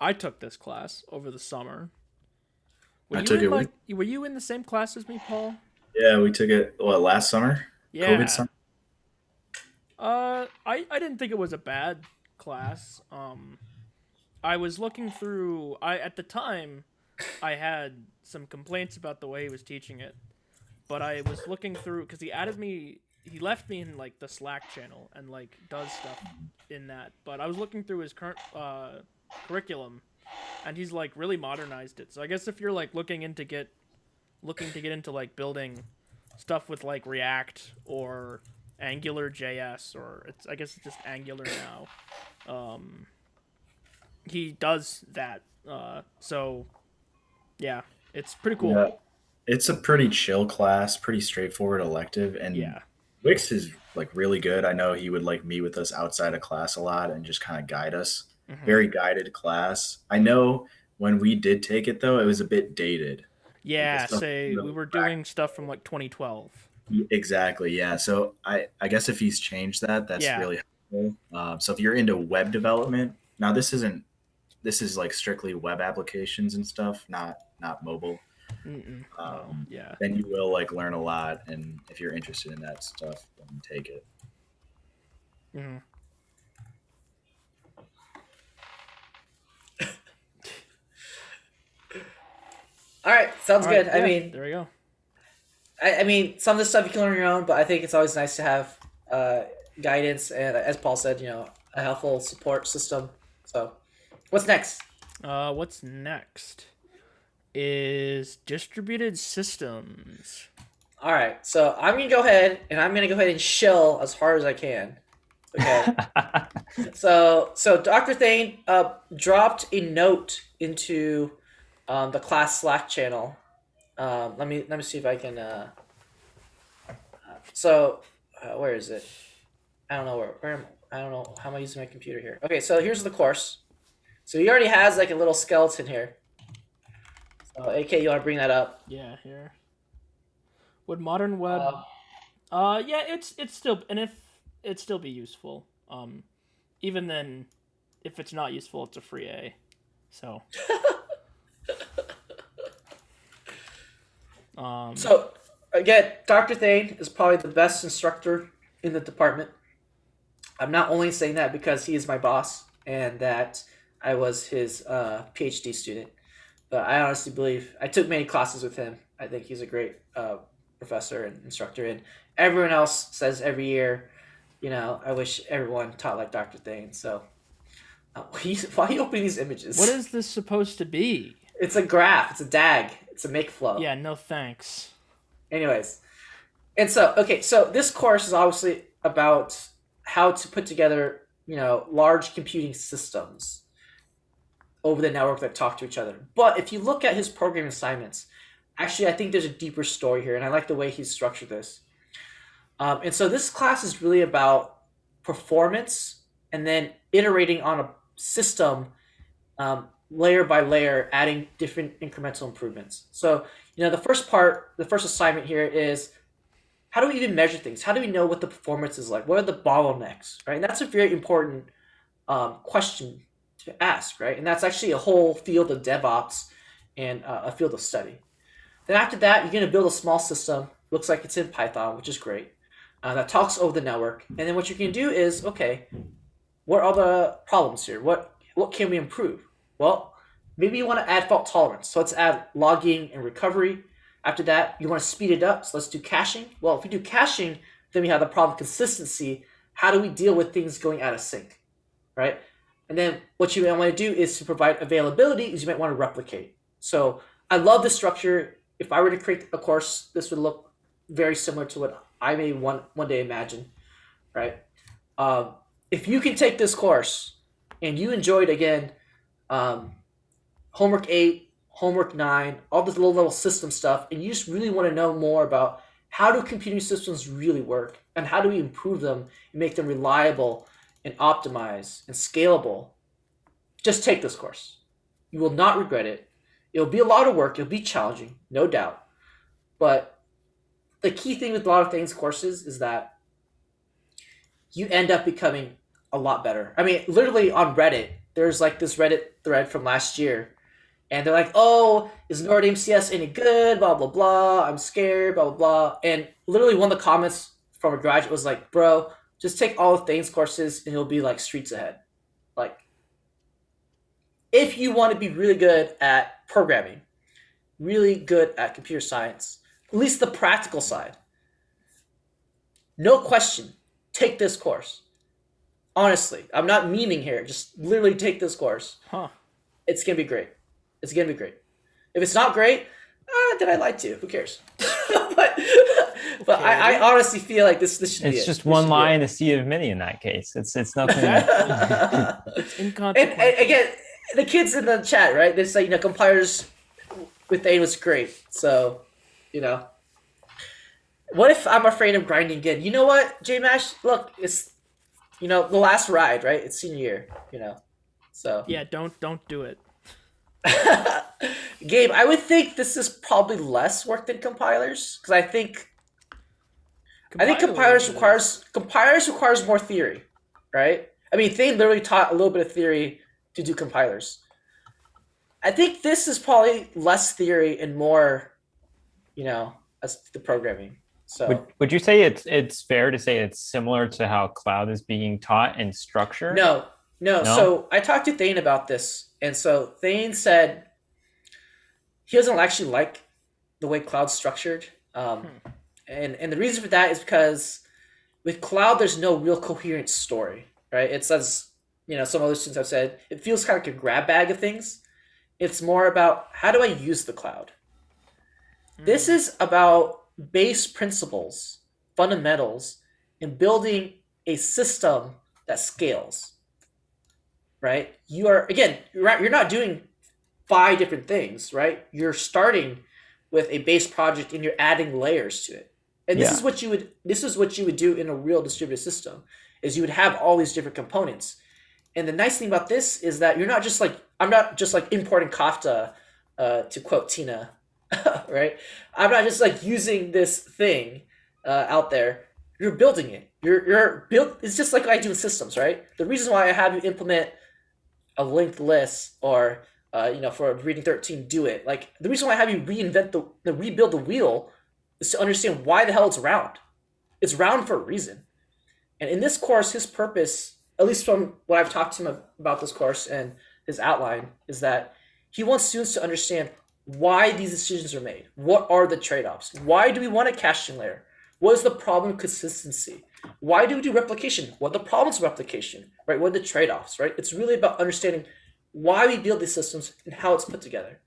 S1: I took this class over the summer. Were you in the same class as me, Paul?
S6: Yeah, we took it last summer?
S1: Yeah.
S6: COVID summer?
S1: I didn't think it was a bad class. I was looking through at the time I had some complaints about the way he was teaching it. But I was looking through because he left me in like the Slack channel and like does stuff in that. But I was looking through his current curriculum, and he's like really modernized it. So I guess if you're like looking to get into like building stuff with like React or Angular JS, or I guess it's just Angular now. He does that. So yeah, it's pretty cool.
S6: Yeah. It's a pretty chill class, pretty straightforward elective, and Wix is like really good. I know he would like meet with us outside of class a lot and just kind of guide us. Mm-hmm. Very guided class. I know when we did take it though, it was a bit dated.
S1: Yeah, we were doing stuff from like 2012.
S6: Exactly. Yeah. So I guess if he's changed that, that's really helpful. So if you're into web development, now this is like strictly web applications and stuff, not mobile. Then you will like learn a lot, and if you're interested in that stuff, then take it.
S1: Mm-hmm.
S3: All right, sounds good.
S1: Yeah,
S3: I mean,
S1: there we go.
S3: I mean, some of the stuff you can learn on your own, but I think it's always nice to have guidance and, as Paul said, a helpful support system. So, what's next?
S1: What's next is distributed systems.
S3: All right, so I'm gonna go ahead and shill as hard as I can. Okay. so Dr. Thane dropped a note into the class Slack channel. Let me see if I can. Where is it? I don't know where. I don't know how am I using my computer here. Okay, so here's the course. So he already has like a little skeleton here. So AK, you want to bring that up?
S1: Yeah, here. Would modern web? Yeah, it's still, and if it'd still be useful. Even then, if it's not useful, it's a free A. So.
S3: So again, Dr. Thane is probably the best instructor in the department. I'm not only saying that because he is my boss and that I was his PhD student, but I honestly believe I took many classes with him. I think he's a great professor and instructor, and everyone else says every year, I wish everyone taught like Dr. Thane. So, why are you opening these images?
S1: What is this supposed to be?
S3: It's a graph. It's a DAG. It's a make flow.
S1: Yeah, no thanks.
S3: Anyways, and so this course is obviously about how to put together, large computing systems over the network that talk to each other. But if you look at his programming assignments, actually, I think there's a deeper story here, and I like the way he's structured this. And so this class is really about performance and then iterating on a system layer by layer, adding different incremental improvements. So, the first assignment here is, how do we even measure things? How do we know what the performance is like? What are the bottlenecks, right? And that's a very important question to ask, right? And that's actually a whole field of DevOps and a field of study. Then after that, you're going to build a small system. Looks like it's in Python, which is great. That talks over the network. And then what you can do is, okay, what are the problems here? What can we improve? Well, maybe you want to add fault tolerance. So let's add logging and recovery. After that, you want to speed it up. So let's do caching. Well, if we do caching, then we have the problem consistency. How do we deal with things going out of sync, right? And then what you might want to do is to provide availability is you might want to replicate. So I love this structure. If I were to create a course, this would look very similar to what I may one day imagine, right? If you can take this course and you enjoyed, again, homework 8, homework 9, all this low-level system stuff, and you just really want to know more about how do computing systems really work and how do we improve them and make them reliable and optimized and scalable, just take this course. You will not regret it. It'll be a lot of work. It'll be challenging, no doubt. But the key thing with a lot of things courses is that you end up becoming a lot better. I mean, literally on Reddit, there's like this Reddit thread from last year, and they're like, oh, is Nord MCS any good? Blah, blah, blah. I'm scared, blah, blah, blah. And literally one of the comments from a graduate was like, bro, just take all of Thane's courses and you'll be like streets ahead. Like, if you want to be really good at programming, really good at computer science, at least the practical side, no question, take this course. Honestly, I'm not memeing here. Just literally take this course. It's going to be great. It's going to be great. If it's not great, then I lied to you. Who cares? but okay. I honestly feel like this should be it.
S7: It's just one lie in a sea of many in that case. It's nothing.
S1: It's inconsequential.
S3: And again, the kids in the chat, right? They say, compilers with Thane was great. So, what if I'm afraid of grinding again? You know what, JMash? Look, it's, the last ride, right? It's senior year, So.
S1: Yeah, don't do it.
S3: Gabe, I would think this is probably less work than compilers, because I think compilers requires more theory, right? I mean, Thane literally taught a little bit of theory to do compilers. I think this is probably less theory and more, as the programming. So
S7: would you say it's fair to say it's similar to how cloud is being taught in structure?
S3: No. So I talked to Thane about this, and so Thane said he doesn't actually like the way cloud's structured, and the reason for that is because with cloud there's no real coherent story, right? It's as some other students have said, it feels kind of like a grab bag of things. It's more about how do I use the cloud. This is about base principles, fundamentals, and building a system that scales. Right? You're not doing 5 different things, right? You're starting with a base project and you're adding layers to it. And this is what you would do in a real distributed system, is you would have all these different components. And the nice thing about this is that I'm not just like importing Kafka, to quote Tina, right? I'm not just like using this thing out there. You're building it. You're built. It's just like I do in systems, right? The reason why I have you implement a linked list or for reading 13, do it. Like, the reason why I have you rebuild the wheel is to understand why the hell it's round. It's round for a reason. And in this course, his purpose, at least from what I've talked to him about this course and his outline, is that he wants students to understand why these decisions are made. What are the trade-offs? Why do we want a caching layer? What is the problem of consistency? Why do we do replication? What are the problems of replication? Right? What are the trade-offs? Right? It's really about understanding why we build these systems and how it's put together.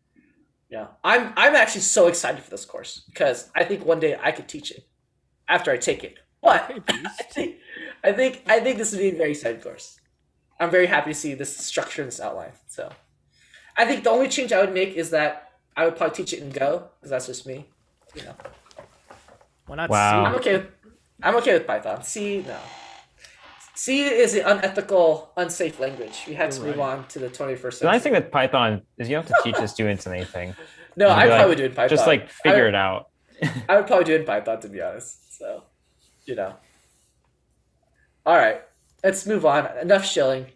S3: Yeah, I'm actually so excited for this course because I think one day I could teach it after I take it. But I think this would be a very exciting course. I'm very happy to see this structure and this outline. So I think the only change I would make is that I would probably teach it in Go because that's just me. You know.
S1: Why not
S7: Wow.
S1: C?
S3: I'm okay with Python. C, no. C is an unethical, unsafe language. We had to move on to the 21st century.
S7: The nice thing with Python is you don't have to teach the students anything.
S3: No, I'd probably do it in Python.
S7: Just like figure it out.
S3: I would probably do it in Python, to be honest. So, you know. All right, let's move on. Enough shilling.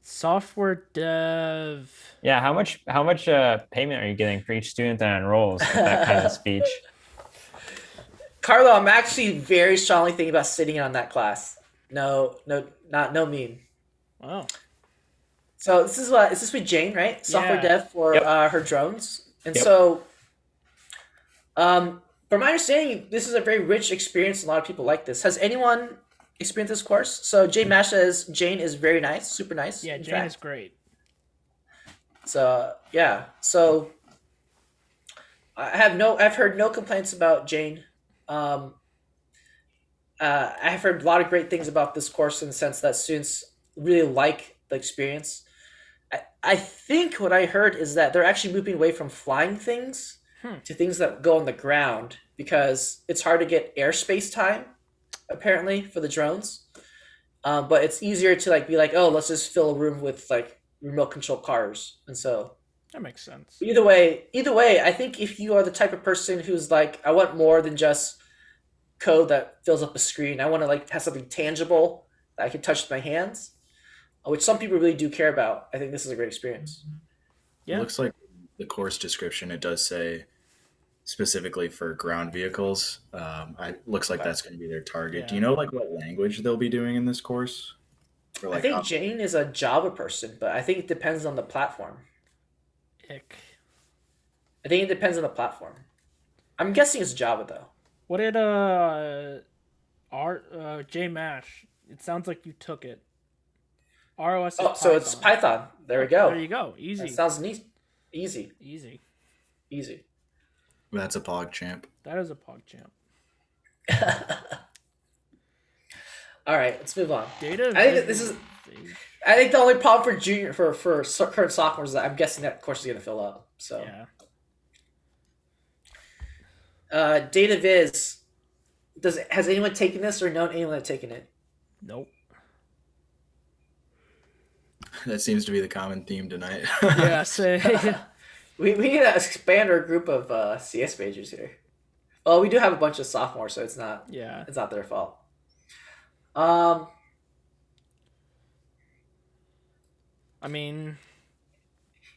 S1: Software dev.
S7: Yeah, how much payment are you getting for each student that enrolls with that kind of speech?
S3: Carlo, I'm actually very strongly thinking about sitting on that class. No meme.
S1: Wow.
S3: So this is with Jane, right? Software dev for her drones. And so from my understanding, this is a very rich experience. A lot of people like this. Has anyone experienced this course? So Jane Mash says Jane is very nice, super nice.
S1: Yeah, Jane is great.
S3: So yeah. So I've heard no complaints about Jane. I've heard a lot of great things about this course in the sense that students really like the experience. I think what I heard is that they're actually moving away from flying things to things that go on the ground because it's hard to get airspace time, apparently, for the drones. But it's easier to like be like, oh, let's just fill a room with like remote control cars, and so
S1: that makes sense.
S3: Either way, I think if you are the type of person who's like, I want more than just code that fills up a screen. I want to like have something tangible that I can touch with my hands, which some people really do care about. I think this is a great experience.
S6: Yeah. It looks like the course description, it does say specifically for ground vehicles. It looks like that's going to be their target. Yeah. Do you know like what language they'll be doing in this course?
S3: Or, like, I think Jane is a Java person, but I think it depends on the platform. I think it depends on the platform. I'm guessing it's Java though.
S1: What did J Mash? It sounds like you took it. ROS is Python.
S3: So it's Python. There we go.
S1: There you go. Easy.
S3: That sounds easy.
S6: That's a PogChamp.
S1: That is a PogChamp.
S3: All right, let's move on. I think the only problem for current sophomores is that I'm guessing that course is going to fill up. So yeah. Data viz. Has anyone taken this or known anyone that's taken it?
S1: Nope.
S6: That seems to be the common theme tonight.
S3: Yeah, we need to expand our group of CS majors here. Well, we do have a bunch of sophomores, so it's not their fault.
S1: I mean,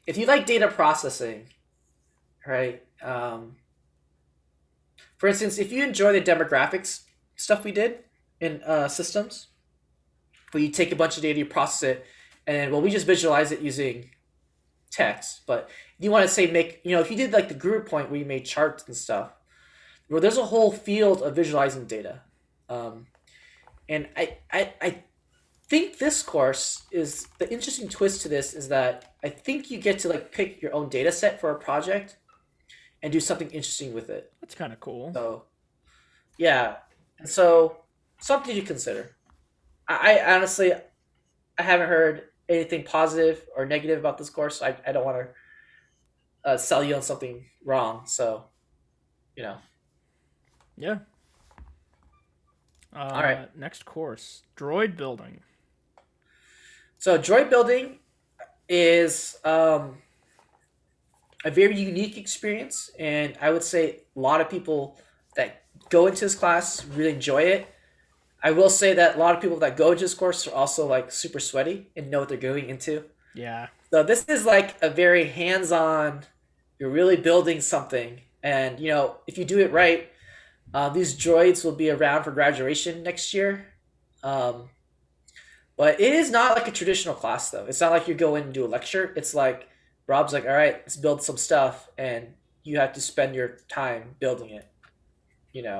S3: if you like data processing, right? For instance, if you enjoy the demographics stuff we did in systems, where you take a bunch of data, you process it, and we just visualize it using text. But if you want to say if you did like the group point where you made charts and stuff, well, there's a whole field of visualizing data. And I think this course is the interesting twist to this is that I think you get to like pick your own data set for a project and do something interesting with it.
S1: That's kind of cool.
S3: So, yeah. And so something to consider. I honestly, I haven't heard anything positive or negative about this course. I don't want to sell you on something wrong. So,
S1: Yeah.
S3: All right.
S1: Next course, droid building.
S3: So droid building is a very unique experience, and I would say a lot of people that go into this class really enjoy it. I will say that a lot of people that go into this course are also like super sweaty and know what they're going into.
S1: Yeah.
S3: So this is like a very hands-on, you're really building something. And, if you do it right, These droids will be around for graduation next year. Um, but it is not like a traditional class, though. It's not like you go in and do a lecture. It's like Rob's like, all right, let's build some stuff, and you have to spend your time building it.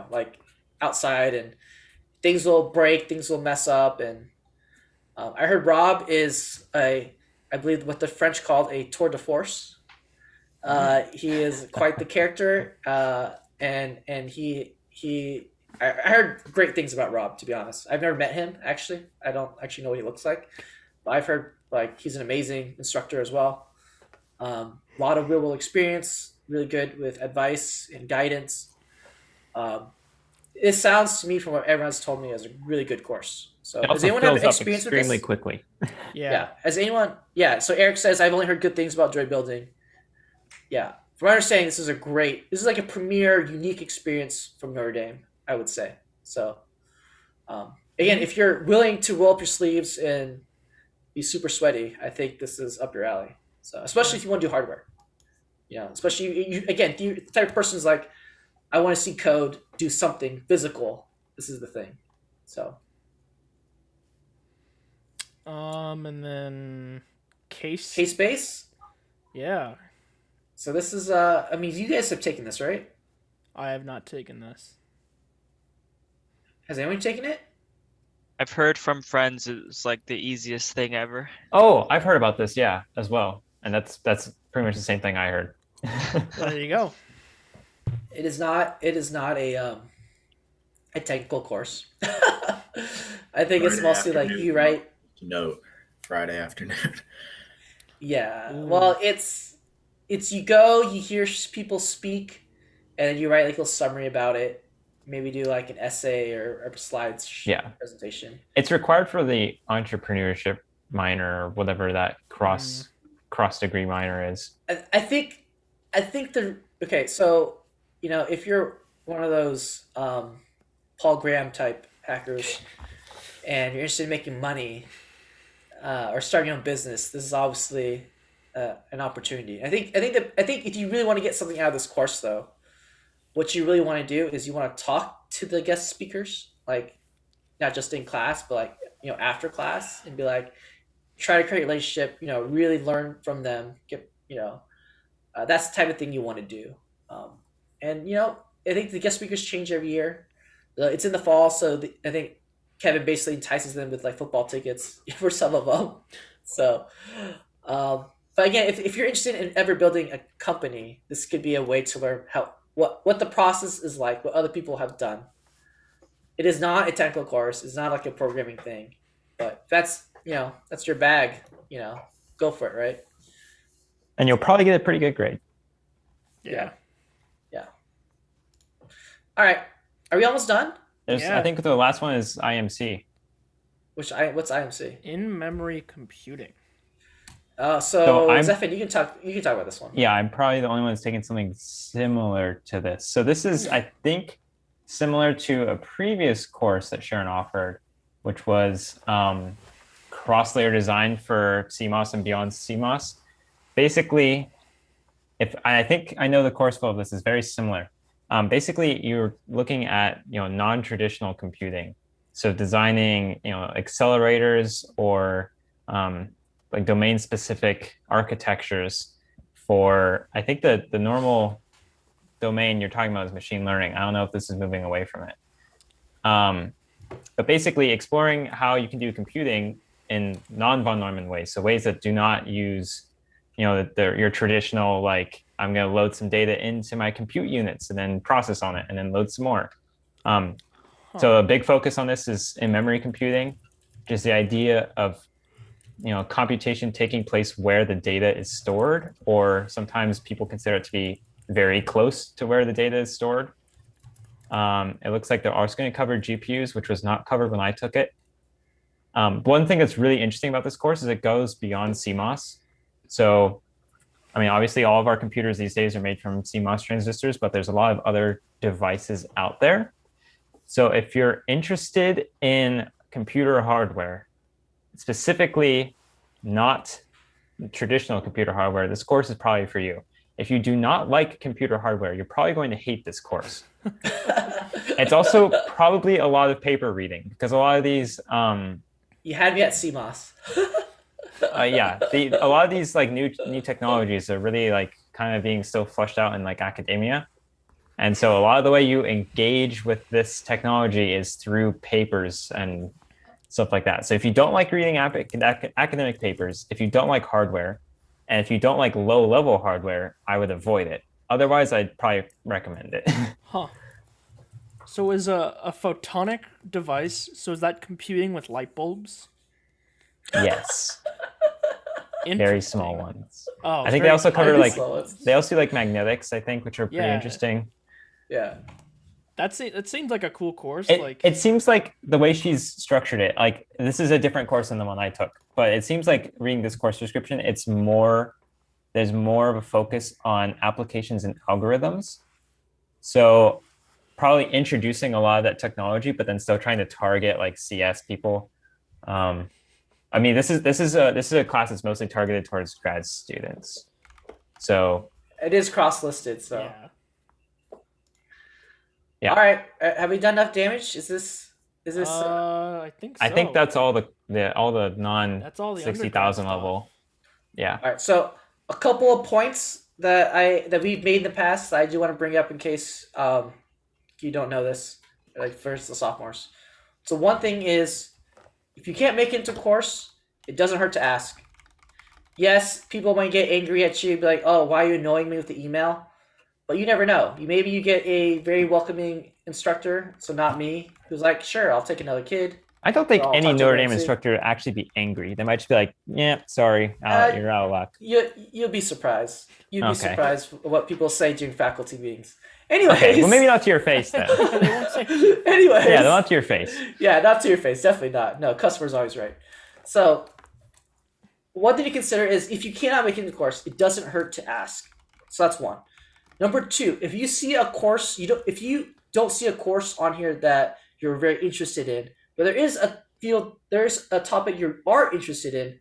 S3: Like outside, and things will break, things will mess up, and I heard Rob is I believe what the French called a tour de force. He is quite the character, and I heard great things about Rob. To be honest, I've never met him actually. I don't actually know what he looks like, but I've heard like he's an amazing instructor as well. A lot of real world experience, really good with advice and guidance. Um, it sounds to me from what everyone's told me as a really good course. So
S7: It
S3: does
S7: also
S3: anyone have
S7: fills up
S3: experience with
S7: extremely
S3: this?
S7: quickly.
S1: Yeah.
S3: Has anyone? Yeah. So Eric says I've only heard good things about droid building. Yeah. From my understanding, this is like a premier, unique experience from Notre Dame, I would say. So, again, if you're willing to roll up your sleeves and be super sweaty, I think this is up your alley. So, especially if you want to do hardware, especially again, the type of person is like, I want to see code do something physical. This is the thing. So,
S1: And then case.
S3: case base.
S1: Yeah,
S3: So this is I mean, you guys have taken this, right?
S1: I have not taken this.
S3: Has anyone taken it?
S4: I've heard from friends it's like the easiest thing ever.
S7: Oh, I've heard about this, yeah, as well. And that's pretty much the same thing I heard.
S1: There you go.
S3: It is not a technical course. I think it's
S6: Friday
S3: mostly like
S6: afternoon.
S3: you write.
S6: Note, Friday afternoon.
S3: Yeah.
S1: Ooh.
S3: Well, it's you go, you hear people speak, and then you write like a little summary about it. Maybe do like an essay or slides presentation.
S7: It's required for the entrepreneurship minor or whatever that cross degree minor is.
S3: I think okay. So if you're one of those Paul Graham type hackers, and you're interested in making money or starting your own business, this is obviously an opportunity. I think if you really want to get something out of this course, though, what you really want to do is you want to talk to the guest speakers, like not just in class, but like after class, and be like, try to create a relationship. Really learn from them. Get that's the type of thing you want to do. And I think the guest speakers change every year. It's in the fall, so I think Kevin basically entices them with like football tickets for some of them. So, but again, if you're interested in ever building a company, this could be a way to learn what the process is like, what other people have done. It is not a technical course. It's not like a programming thing, but that's your bag. Go for it, right?
S7: And you'll probably get a pretty good grade.
S3: Yeah. All right, are we almost done?
S7: I think the last one is IMC.
S3: What's IMC?
S1: In-memory computing.
S3: So Zephyr, you can talk about this one.
S7: Yeah, I'm probably the only one that's taking something similar to this. So this is, I think, similar to a previous course that Sharon offered, which was cross-layer design for CMOS and beyond CMOS. Basically, I think I know the course flow of this is very similar. Basically, you're looking at non-traditional computing, so designing accelerators or like domain-specific architectures for. I think the normal domain you're talking about is machine learning. I don't know if this is moving away from it, but basically exploring how you can do computing in non-von Neumann ways, so ways that do not use your traditional, like, I'm going to load some data into my compute units and then process on it and then load some more. So a big focus on this is in-memory computing, just the idea of computation taking place where the data is stored, or sometimes people consider it to be very close to where the data is stored. It looks like they're also going to cover GPUs, which was not covered when I took it. One thing that's really interesting about this course is it goes beyond CMOS. So, I mean, obviously all of our computers these days are made from CMOS transistors, but there's a lot of other devices out there. So if you're interested in computer hardware, specifically not traditional computer hardware, this course is probably for you. if you do not like computer hardware, you're probably going to hate this course. It's also probably a lot of paper reading because a lot of these
S3: you had me at CMOS.
S7: yeah, a lot of these like new technologies are really like kind of being still flushed out in like academia. And so a lot of the way you engage with this technology is through papers and stuff like that. So if you don't like reading academic papers, if you don't like hardware, and if you don't like low-level hardware, I would avoid it. Otherwise, I'd probably recommend it.
S1: Huh. So is a photonic device, so is that computing with light bulbs?
S7: Yes. Very small ones.
S1: Oh,
S7: I think they also cover like they also do like magnetics, I think, which are pretty interesting.
S3: Yeah.
S1: It seems like a cool course.
S7: It seems like the way she's structured it, like this is a different course than the one I took, but it seems like reading this course description, there's more of a focus on applications and algorithms. So probably introducing a lot of that technology, but then still trying to target like CS people. I mean, this is a class that's mostly targeted towards grad students. So
S3: it is cross-listed. So
S7: yeah.
S3: All right, have we done enough damage? Is this?
S1: I think so.
S7: I think that's all the non 60,000 level. Yeah.
S3: All right, so a couple of points that we've made in the past that I do want to bring up in case you don't know this, like first the sophomores. So one thing is, if you can't make it into course, it doesn't hurt to ask. Yes, people might get angry at you, be like, "Oh, why are you annoying me with the email?" But you never know. Maybe you get a very welcoming instructor, so not me, who's like, "Sure, I'll take another kid."
S7: I don't think any Notre Dame instructor would actually be angry. They might just be like, "Yeah, sorry, you're out of luck."
S3: You'll be surprised. You'd be surprised what people say during faculty meetings. Anyways,
S7: okay, well maybe not to your face then.
S3: Anyways,
S7: yeah, not to your face.
S3: Yeah, not to your face. Definitely not. No, customer's always right. So, one thing to consider is if you cannot make it in the course, it doesn't hurt to ask. So that's one. Number two, if you see a course, if you don't see a course on here that you're very interested in, but there's a topic you are interested in,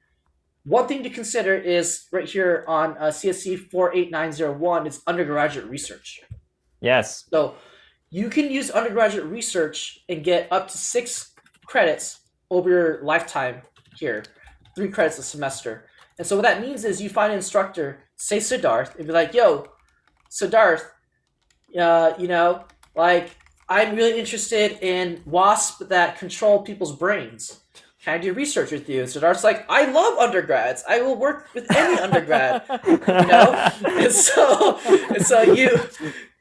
S3: one thing to consider is right here on CSC 48901 is undergraduate research.
S7: Yes.
S3: So you can use undergraduate research and get up to 6 credits over your lifetime here, 3 credits a semester. And so what that means is you find an instructor, say Siddharth, and be like, "Yo, Siddharth, like I'm really interested in wasps that control people's brains. Can I do research with you?" And Siddharth's like, "I love undergrads. I will work with any undergrad." And so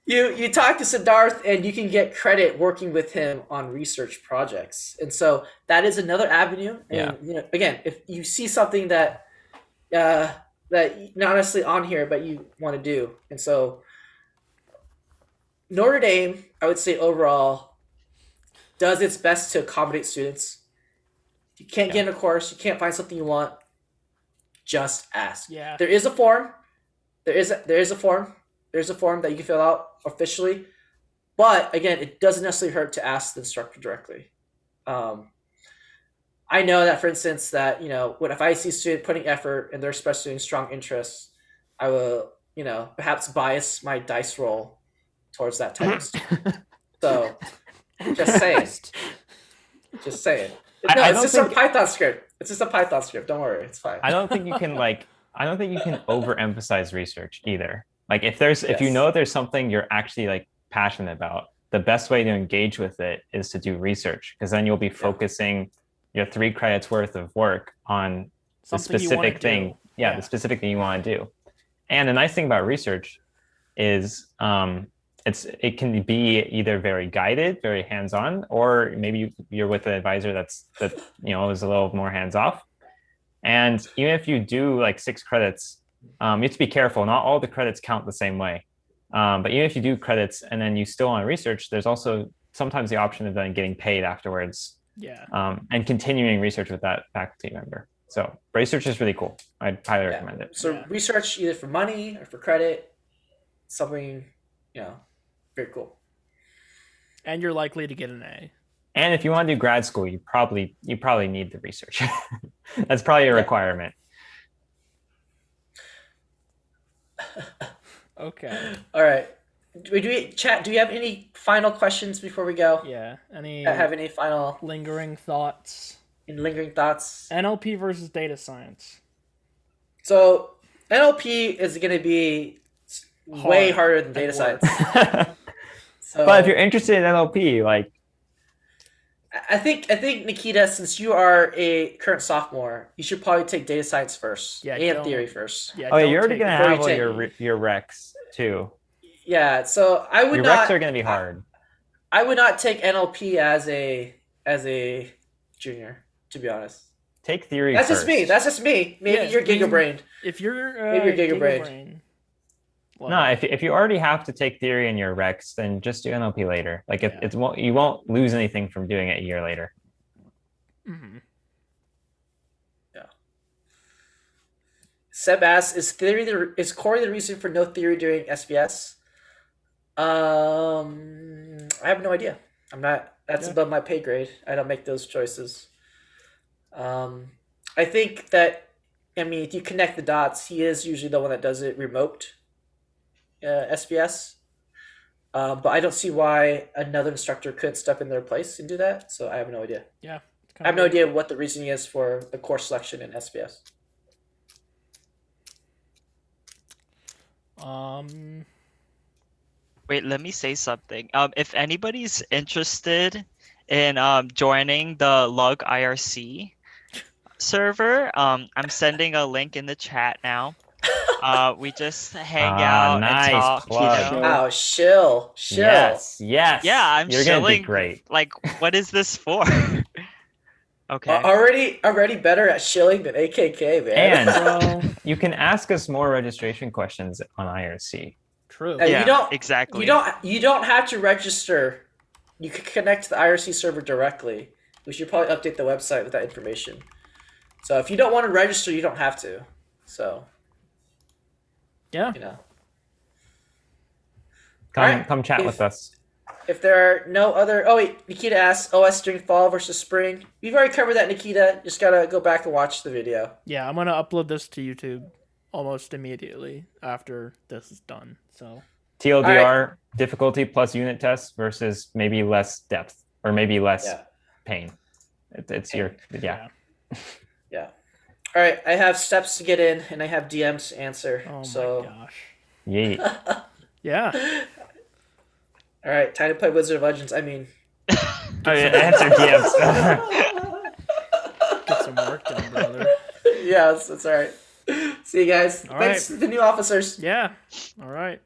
S3: you talk to Siddharth and you can get credit working with him on research projects. And so that is another avenue. And again, if you see something that not necessarily on here, but you want to do. And so Notre Dame, I would say overall, does its best to accommodate students. If you can't get in a course, you can't find something you want, just ask.
S1: Yeah.
S3: There is a form. There is a form. There's a form that you can fill out officially. But again, it doesn't necessarily hurt to ask the instructor directly. I know that, for instance, that, if I see a student putting effort and they're expressing strong interest, I will, perhaps bias my dice roll towards that type of student. So, just saying. Just saying. No, it's just a Python script. It's just a Python script. Don't worry, it's fine.
S7: I don't think you can overemphasize research either. Like if you know there's something you're actually like passionate about, the best way to engage with it is to do research, because then you'll be focusing your 3 credits worth of work on the specific thing. Yeah, the specific thing you want to do. And the nice thing about research is it can be either very guided, very hands-on, or maybe you're with an advisor that is a little more hands-off. And even if you do like 6 credits, you have to be careful. Not all the credits count the same way. But even if you do credits and then you still want to research, there's also sometimes the option of then getting paid afterwards.
S1: Yeah.
S7: And continuing research with that faculty member. So research is really cool. I'd highly recommend it.
S3: So research either for money or for credit, something, very cool.
S1: And you're likely to get an A.
S7: And if you want to do grad school, you probably need the research. That's probably a requirement.
S1: Okay.
S3: All right. Do we chat? Do you have any final questions before we go?
S1: Yeah. Any
S3: Have any final
S1: lingering thoughts?
S3: lingering thoughts?
S1: NLP versus data science.
S3: So NLP is going to be way harder than data science. So,
S7: but if you're interested in NLP, like,
S3: I think Nikita, since you are a current sophomore, you should probably take data science first and theory first.
S1: Yeah.
S7: oh, yeah, you're already gonna have all
S3: take-
S7: your recs too.
S3: Yeah, so I would
S7: Your
S3: not.
S7: recs are gonna be hard.
S3: I would not take NLP as a junior, to be honest.
S7: Take theory.
S3: That's
S7: first.
S3: just me. That's just me. Maybe you're giga-brained.
S1: If you're
S3: maybe you're giga-brained.
S1: Well,
S7: No, if you already have to take theory in your recs, then just do NLP later. Like you won't lose anything from doing it a year later.
S1: Mm-hmm.
S3: Yeah. Seb asks, is Corey the reason for no theory during SBS? I have no idea. I'm not. That's above my pay grade. I don't make those choices. I think that, I mean, if you connect the dots, he is usually the one that does it remote. SBS. But I don't see why another instructor could step in their place and do that. So I have no idea.
S1: Yeah.
S3: I have no idea what the reasoning is for the course selection in SBS.
S4: Wait, let me say something. If anybody's interested in joining the Lug IRC server, I'm sending a link in the chat now. We just hang out
S7: nice
S4: and talk.
S7: plug.
S4: You know?
S3: Wow, shill.
S7: Yes.
S4: Yeah, I'm
S7: You're
S4: shilling.
S7: gonna be great.
S4: Like, what is this for? Okay.
S3: Already better at shilling than AKK, man.
S7: And you can ask us more registration questions on IRC.
S1: True.
S4: Yeah,
S3: you don't
S4: exactly.
S3: You don't have to register. You can connect to the IRC server directly. We should probably update the website with that information. So if you don't want to register, you don't have to. So
S1: Yeah.
S3: you know.
S7: Come chat with us.
S3: If there are no other... Oh, wait. Nikita asks, OS during fall versus spring. We've already covered that, Nikita. Just got to go back and watch the video.
S1: Yeah, I'm going to upload this to YouTube almost immediately after this is done. So
S7: TLDR, difficulty plus unit tests versus maybe less depth or maybe less pain. It's your... Yeah.
S3: Yeah. All right. I have steps to get in, and I have DMs to answer.
S1: Oh,
S3: so...
S1: my gosh.
S7: Yeet.
S1: Yeah.
S3: All right, time to play Wizard of Legends. I mean,
S7: answer DMs.
S1: Get some work done, brother.
S3: yeah, that's all right. See you guys.
S1: All
S3: Thanks to the new officers.
S1: Yeah. All right.